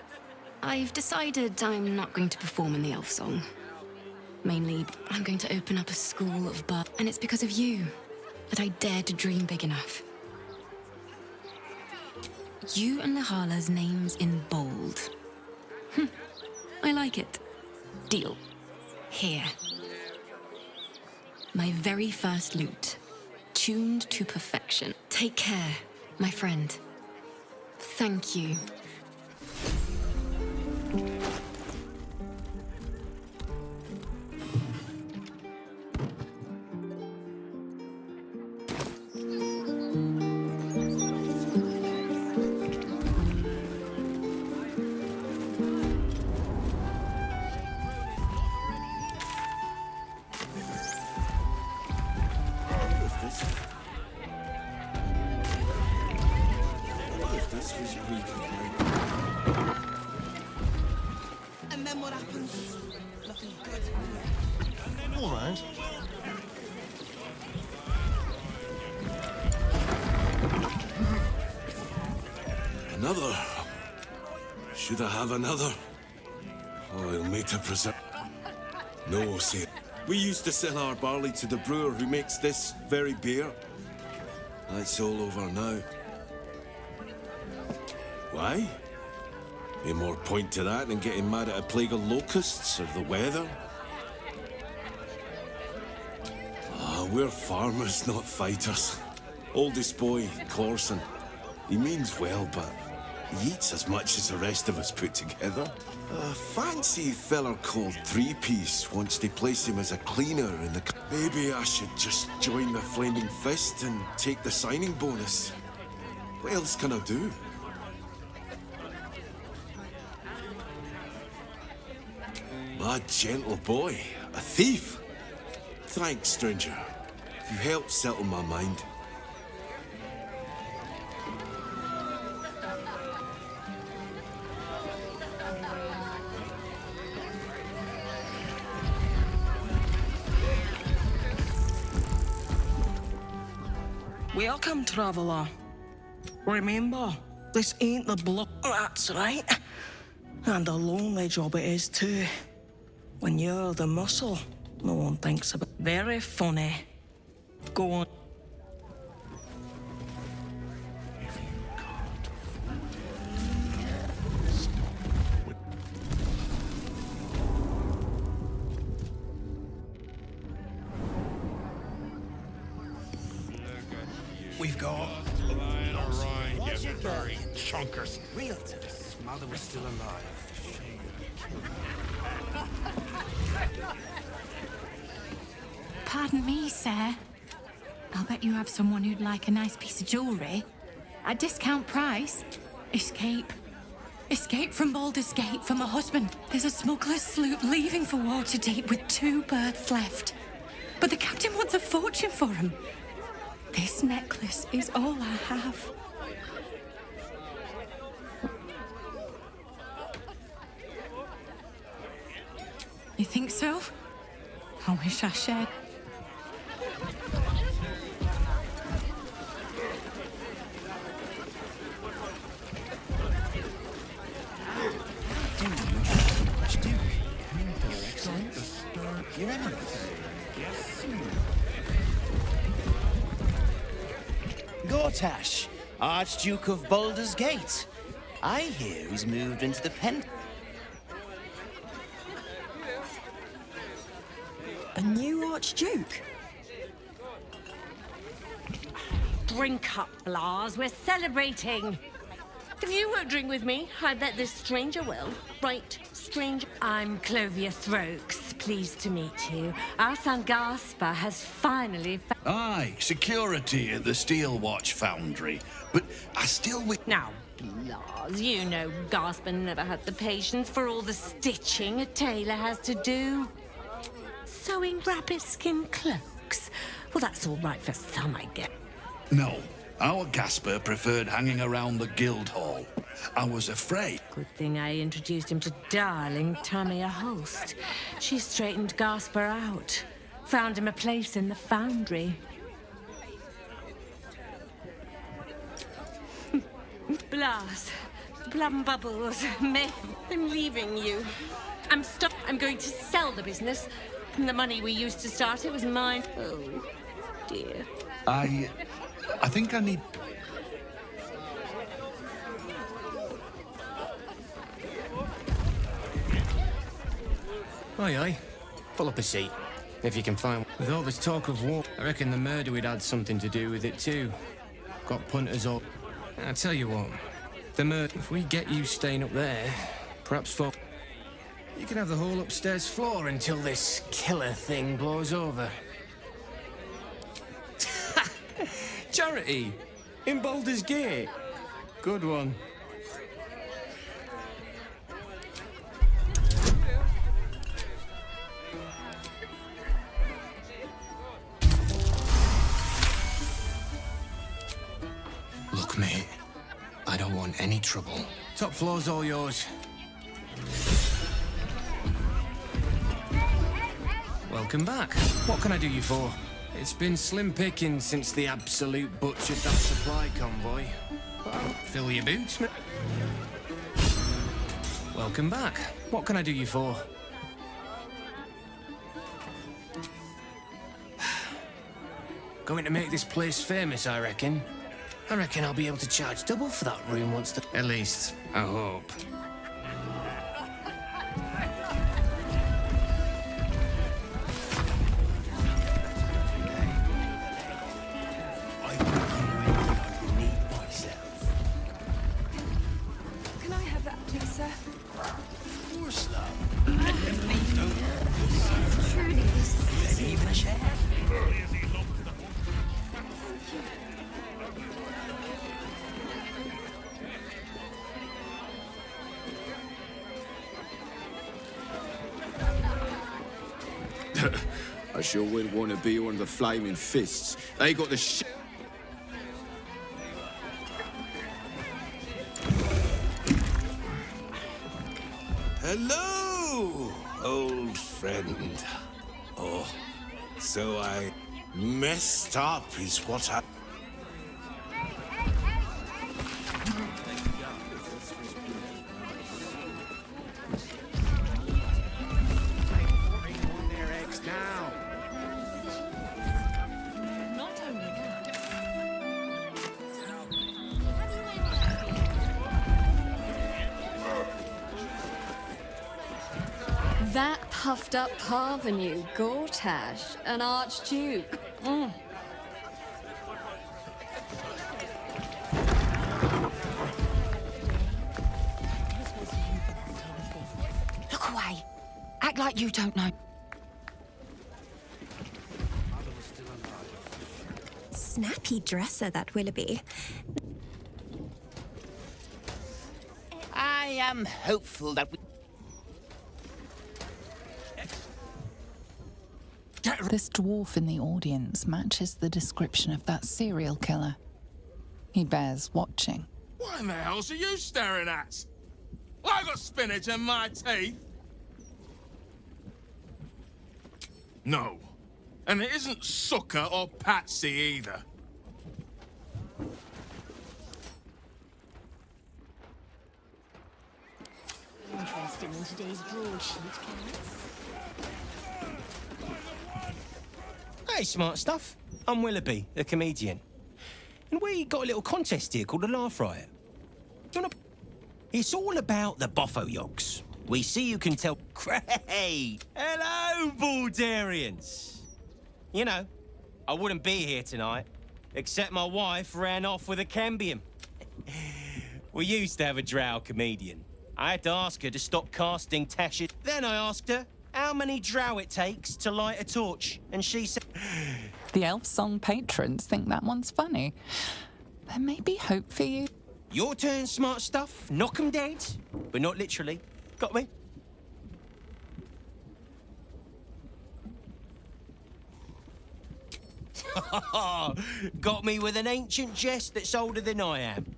I've decided I'm not going to perform in the elf song. Mainly, I'm going to open up a school of bard, and it's because of you that I dared to dream big enough. You and Lihala's names in bold. I like it. Deal. Here. My very first lute, tuned to perfection. Take care, my friend. Thank you. This was weak of me. And then what happens? Nothing good. All right. Another. Should I have another? Oh, I'll make to preserve. No, say. We used to sell our barley to the brewer who makes this very beer. That's all over now. Why? Any more point to that than getting mad at a plague of locusts or the weather? Ah, we're farmers, not fighters. Oldest boy, Corson. He means well, but he eats as much as the rest of us put together. A fancy feller called Three-Piece wants to place him as a cleaner in the... Maybe I should just join the Flaming Fist and take the signing bonus. What else can I do? My gentle boy, a thief. Thanks, stranger. You helped settle my mind. Welcome, traveller. Remember, this ain't the block. That's right. And a lonely job it is, too. When you're the muscle, no one thinks about. Very funny. Go on. We've got... Flying around, What's you your furry gun? chunkers. Realtors. Mother was still alive. Pardon me, sir. I'll bet you have someone who'd like a nice piece of jewellery. At discount price. Escape. Escape from Baldur's Gate for my husband. There's a smuggler's sloop leaving for Waterdeep with 2 berths left. But the captain wants a fortune for him. This necklace is all I have. You think so? I wish I shared. Your Eminence. Yes. Gortash, Archduke of Baldur's Gate. I hear he's moved into the pen. A new Archduke? Drink up, Blas. We're celebrating. If you won't drink with me, I bet this stranger will. Right, stranger? I'm Clovia Throaks. Pleased to meet you. Our son Gaspar has finally Aye, security at the Steel Watch Foundry. But I still... Now, Blas, you know Gaspar never had the patience for all the stitching a tailor has to do. Sewing rabbit skin cloaks. Well, that's all right for some, I guess. No, our Gasper preferred hanging around the guild hall. I was afraid. Good thing I introduced him to darling Tamia Holst. She straightened Gaspar out. Found him a place in the foundry. Blas, Blum Bubbles, May, I'm leaving you. I'm going to sell the business. And the money we used to start it was mine. Oh, dear. I think I need... Aye, aye. Pull up a seat, if you can find... With all this talk of war, I reckon the murder we'd had something to do with it too. Got punters up. I tell you what, the murder... If we get you staying up there, perhaps for... You can have the whole upstairs floor until this killer thing blows over. Charity! In Baldur's Gate! Good one. Look, mate, I don't want want any trouble. Top floor's all yours. Welcome back. What can I do you for? It's been slim pickings since the absolute butchered that supply convoy. Well, fill your boots, mate. Welcome back. What can I do you for? Going to make this place famous, I reckon. I reckon I'll be able to charge double for that room once the... At least, I hope. Can I have that, please, sir? Of course, love. Please don't. Surely this Maybe even a share. I sure wouldn't want to be one of the flaming fists. They got the shit. Hello, old friend. Oh, so I messed up is what I... That puffed up parvenu, Gortash, an archduke. Look away. Act like you don't know. Snappy dresser, that Willoughby. I am hopeful that we... This dwarf in the audience matches the description of that serial killer. He bears watching. What in the hell's are you staring at? I got spinach in my teeth. No. And it isn't Sucker or Patsy either. Interesting in today's broadsheet, Clarence. Hey, smart stuff. I'm Willoughby, the comedian. And we got a little contest here called the Laugh Riot. It's all about the boffo yogs. We see you can tell... Great! Hello, Baldarians! You know, I wouldn't be here tonight, except my wife ran off with a cambium. We used to have a drow comedian. I had to ask her to stop casting Tasha. Then I asked her how many drow it takes to light a torch, and she said... The Elf Song patrons think that one's funny. There may be hope for you. Your turn, smart stuff. Knock 'em dead, but not literally. Got me? Got me with an ancient jest that's older than I am.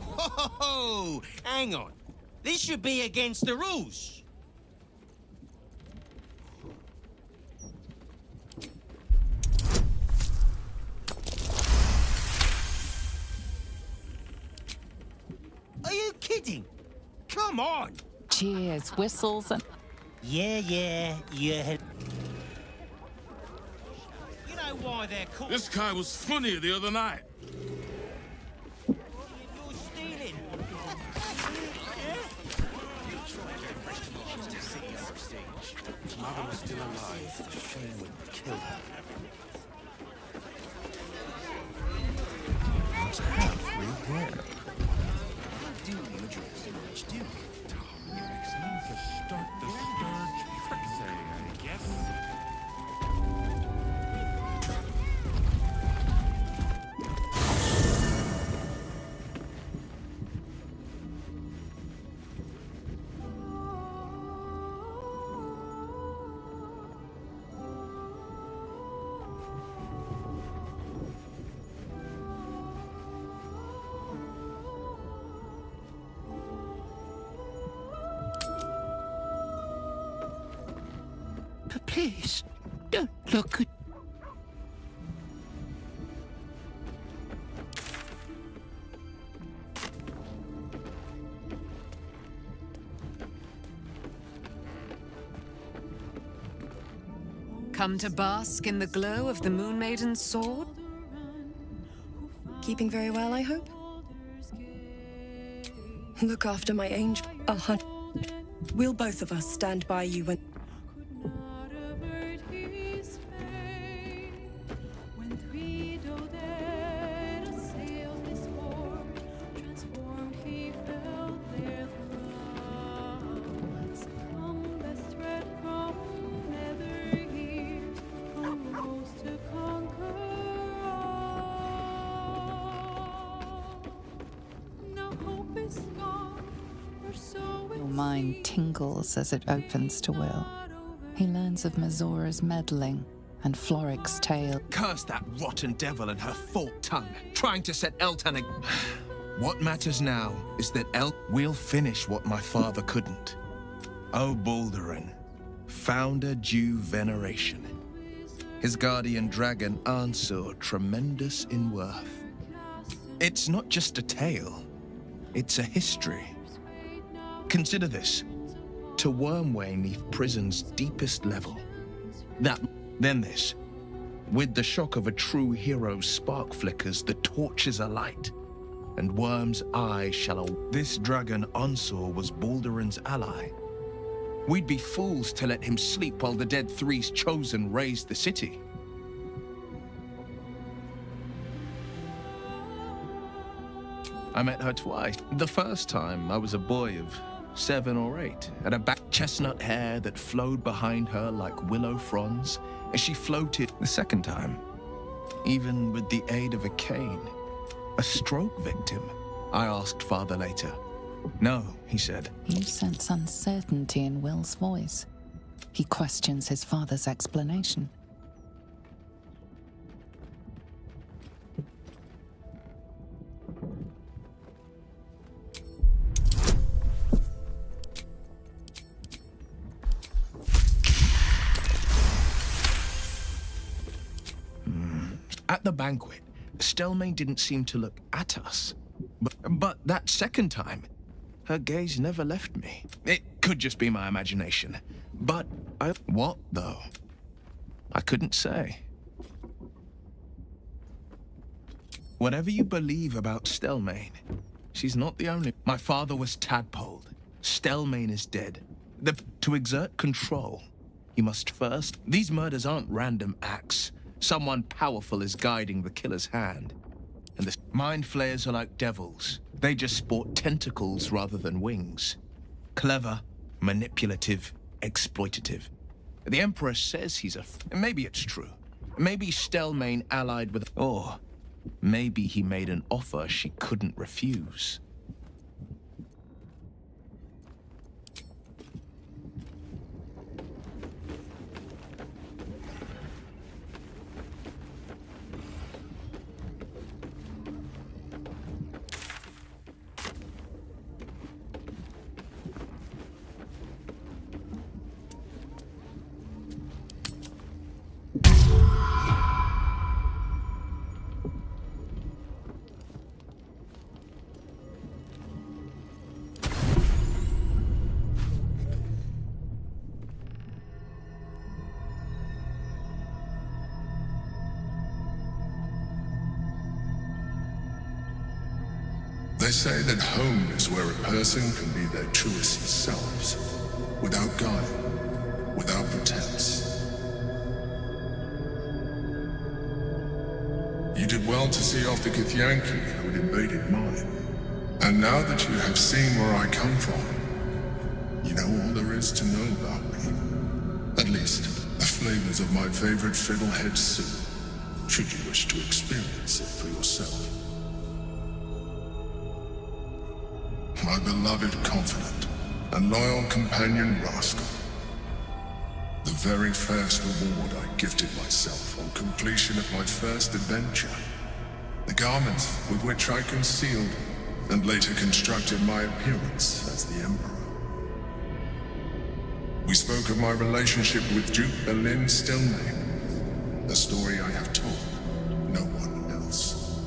Whoa! Hang on. This should be against the rules. Are you kidding? Come on! Cheers, whistles, and... Yeah. You know why they're called... This guy was funnier the other night. You're stealing. Mother was still alive. The shame would kill her. Must have free hair. Do you address an archduke? Your Excellence, to start the scourge Frixay, I guess. Please, don't look at... Come to bask in the glow of the Moon Maiden's sword? Keeping very well, I hope? Look after my angel. We'll both of us stand by you when... Your mind tingles as it opens to Will. He learns of Mazora's meddling and Floric's tale. Curse that rotten devil and her forked tongue, trying to set Eltan. What matters now is that will finish what my father couldn't. O Balduran, founder due veneration. His guardian dragon Ansur, tremendous in worth. It's not just a tale, it's a history. Consider this. To Wormway 'neath prison's deepest level. Then this. With the shock of a true hero's spark flickers, the torches are light, and Worm's eye shall... This dragon Ansur was Balduran's ally. We'd be fools to let him sleep while the dead Three's chosen raised the city. I met her twice. The first time, I was a boy of 7 or 8, and a back chestnut hair that flowed behind her like willow fronds as she floated. The second time, even with the aid of a cane, a stroke victim, I asked Father later. No, he said. You sense uncertainty in Will's voice. He questions his father's explanation. At the banquet, Stelmane didn't seem to look at us. But that second time, her gaze never left me. It could just be my imagination. But what, though? I couldn't say. Whatever you believe about Stelmane, she's not the only... My father was tadpoled. Stelmane is dead. To exert control, you must first... These murders aren't random acts. Someone powerful is guiding the killer's hand. And the mind flayers are like devils. They just sport tentacles rather than wings. Clever, manipulative, exploitative. The Emperor says he's a... Maybe it's true. Maybe Stelmane allied with... Or maybe he made an offer she couldn't refuse. They say that home is where a person can be their truest selves, without guile, without pretense. You did well to see off the Githyanki who had invaded mine. And now that you have seen where I come from, you know all there is to know about me. At least, the flavors of my favorite fiddlehead soup, should you wish to experience it for yourself. My beloved confidant and loyal companion Rascal. The very first reward I gifted myself on completion of my first adventure. The garments with which I concealed and later constructed my appearance as the Emperor. We spoke of my relationship with Duke Berlin Stilney. A story I have told no one else.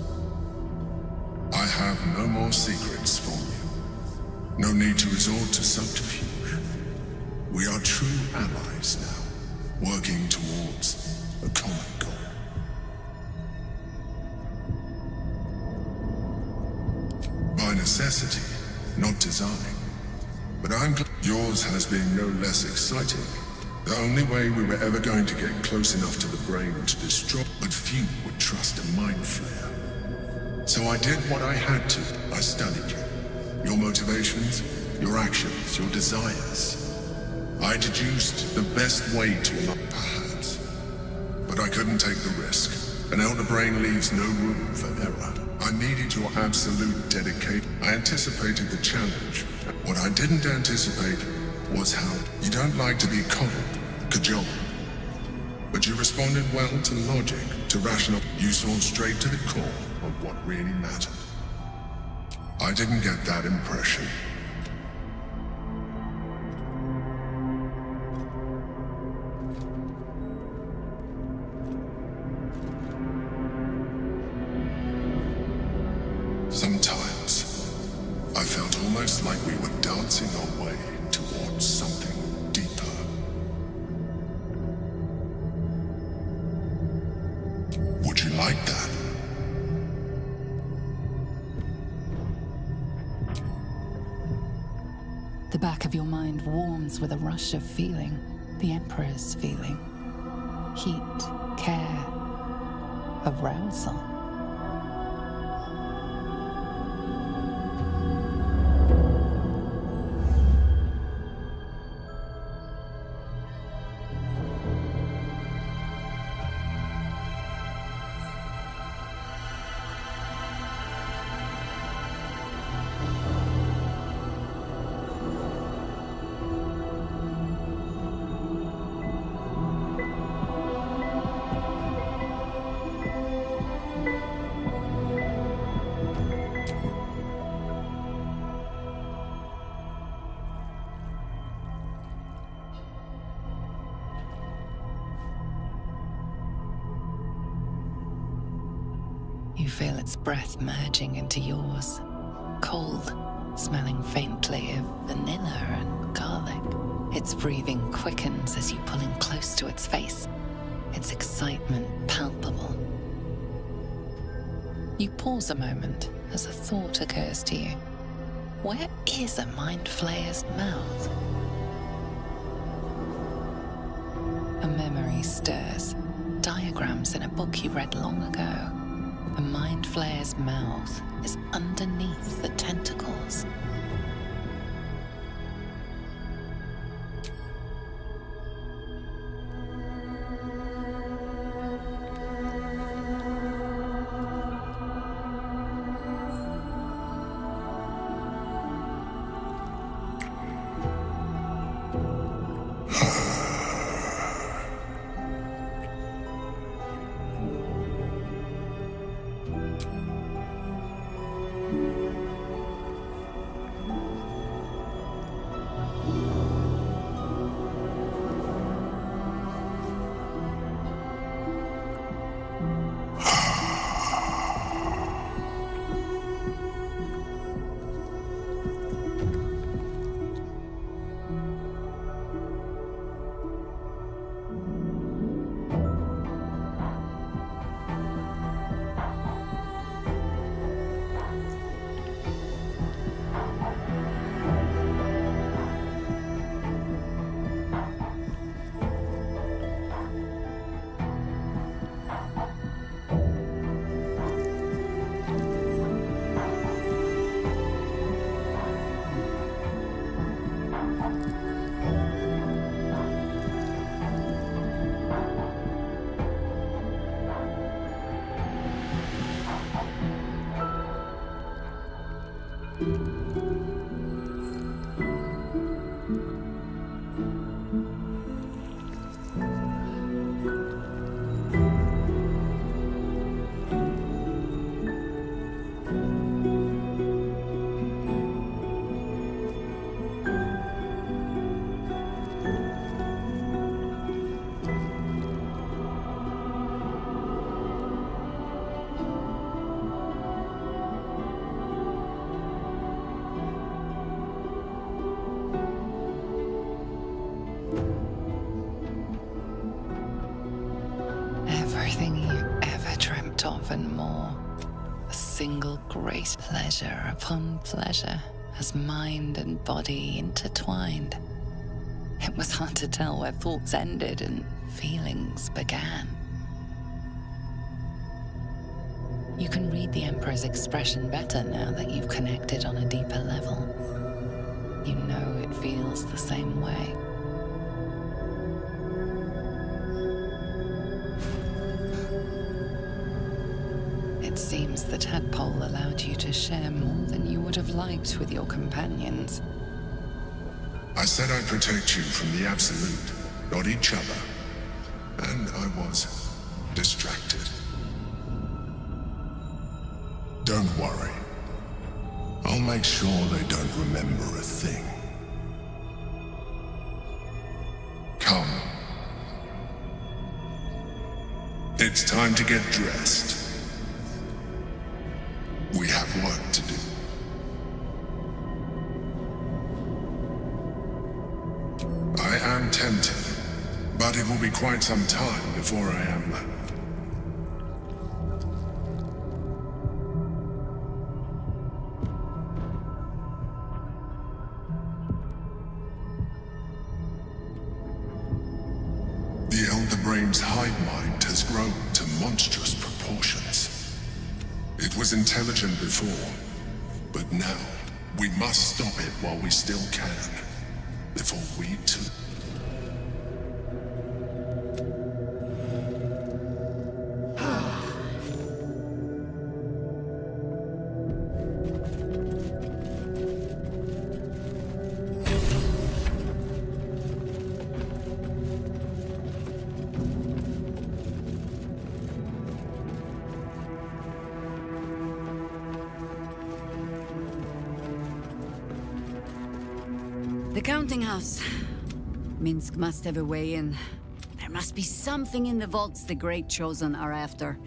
I have no more secrets from you. No need to resort to subterfuge. We are true allies now, working towards a common goal. By necessity, not design. But yours has been no less exciting. The only way we were ever going to get close enough to the brain to destroy, but few would trust a mind flayer. So I did what I had to. I studied you. Your motivations, your actions, your desires. I deduced the best way to unlock, perhaps. But I couldn't take the risk. An elder brain leaves no room for error. I needed your absolute dedication. I anticipated the challenge. What I didn't anticipate was how you don't like to be coddled, cajoled. But you responded well to logic, to rational. You saw straight to the core of what really mattered. I didn't get that impression. Sometimes, I felt almost like we were dancing our way towards something deeper. Would you like that? The back of your mind warms with a rush of feeling, the Emperor's feeling. Heat, care, arousal. You feel its breath merging into yours. Cold, smelling faintly of vanilla and garlic. Its breathing quickens as you pull in close to its face. Its excitement palpable. You pause a moment as a thought occurs to you. Where is a mind flayer's mouth? A memory stirs. Diagrams in a book you read long ago. A mind flayer's mouth is underneath the tentacles. love and more. A single great pleasure upon pleasure, as mind and body intertwined. It was hard to tell where thoughts ended and feelings began. You can read the Emperor's expression better now that you've connected on a deeper level. You know it feels the same way. It seems the tadpole allowed you to share more than you would have liked with your companions. I said I'd protect you from the Absolute, not each other. And I was distracted. Don't worry. I'll make sure they don't remember a thing. Come. It's time to get dressed. We have work to do. I am tempted, but it will be quite some time before I am. The Elder Brain's hive mind has grown to monstrous proportions. It was intelligent before, but now we must stop it while we still can. Before we too. The counting house. Minsk must have a way in. There must be something in the vaults the Great Chosen are after.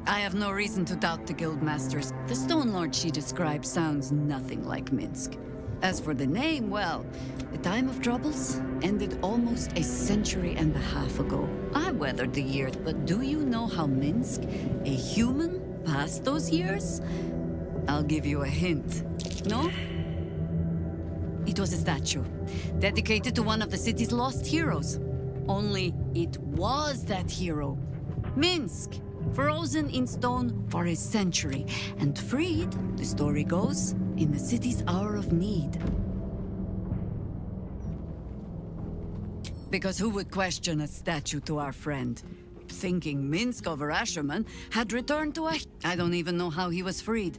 I have no reason to doubt the Guildmasters. The Stone Lord she describes sounds nothing like Minsk. As for the name, well, the time of troubles ended almost a century and a half ago. I weathered the years, but do you know how Minsk, a human, passed those years? I'll give you a hint. No? It was a statue, dedicated to one of the city's lost heroes. Only it was that hero. Minsk, frozen in stone for a century, and freed, the story goes, in the city's hour of need. Because who would question a statue to our friend? Thinking Minsk over Asherman had returned to I don't even know how he was freed.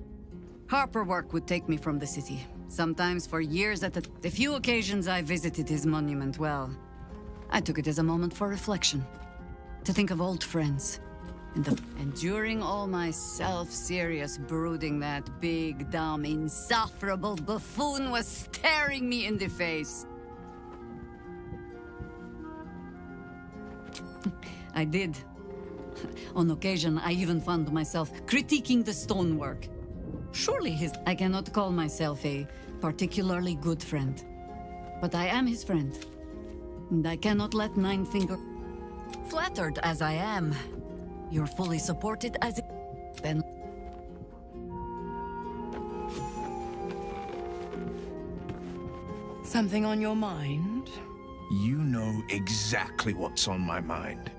Harper work would take me from the city. Sometimes for years at the few occasions I visited his monument, well, I took it as a moment for reflection. To think of old friends. And during all my self-serious brooding, that big, dumb, insufferable buffoon was staring me in the face. I did. On occasion, I even found myself critiquing the stonework. Surely I cannot call myself a particularly good friend. But I am his friend. And I cannot let Nine Finger... Flattered as I am, you're fully supported as... Then... Something on your mind? You know exactly what's on my mind.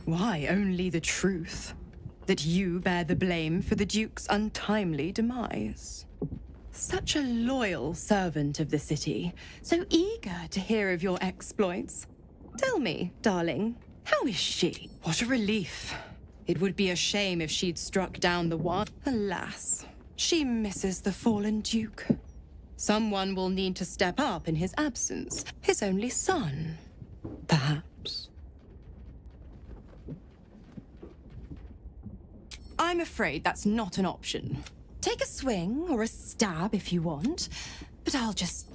Why, only the truth. That you bear the blame for the Duke's untimely demise. Such a loyal servant of the city, so eager to hear of your exploits. Tell me, darling, how is she? What a relief. It would be a shame if she'd struck down the one. Alas, she misses the fallen Duke. Someone will need to step up in his absence. His only son, perhaps. I'm afraid that's not an option. Take a swing or a stab if you want, but I'll just...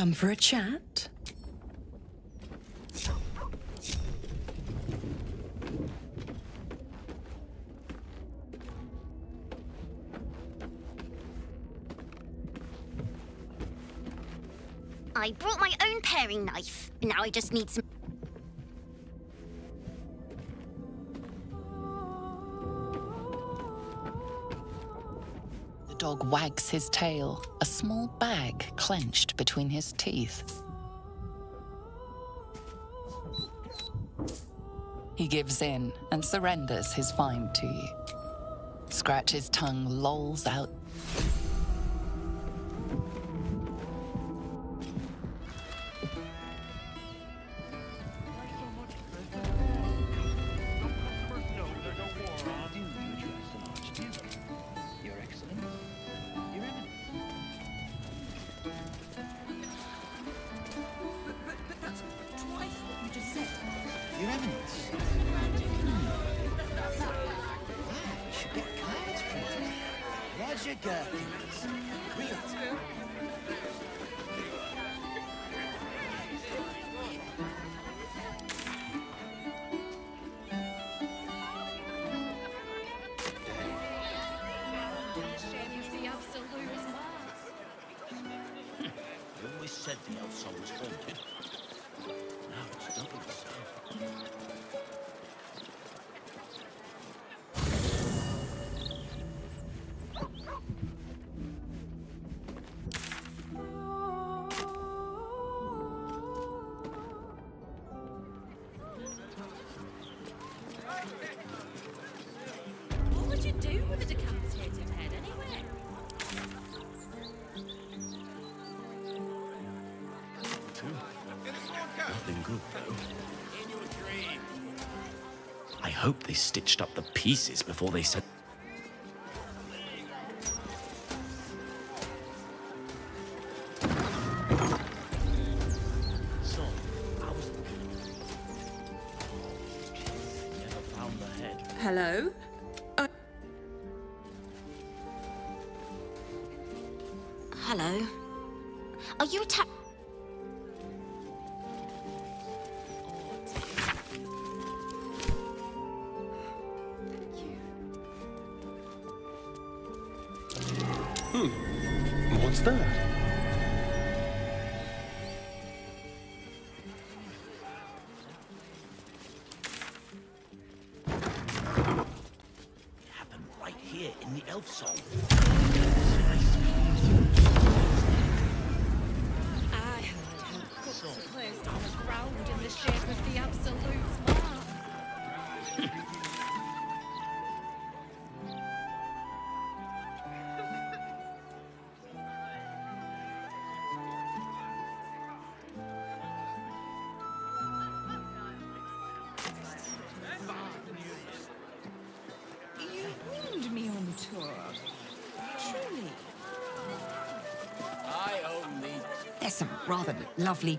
Come for a chat? I brought my own paring knife. Now I just need some... The dog wags his tail, a small bag clenched between his teeth. He gives in and surrenders his find to you. Scratch's tongue lolls out. Your Eminence. You should get cards printed. Roger Gherkins. Real. You always said the elf song was haunted. Now it's double so. What would you do with a decapitated head anyway? Nothing good, though. I hope they stitched up the pieces before they said... So, I was never found the head. Hello? Hello? Are you What's that? Happened right here in the elf song. I heard her guts placed on the ground in the shape of the Absolute's mark. You warned me on tour. Truly. I only... There's some rather lovely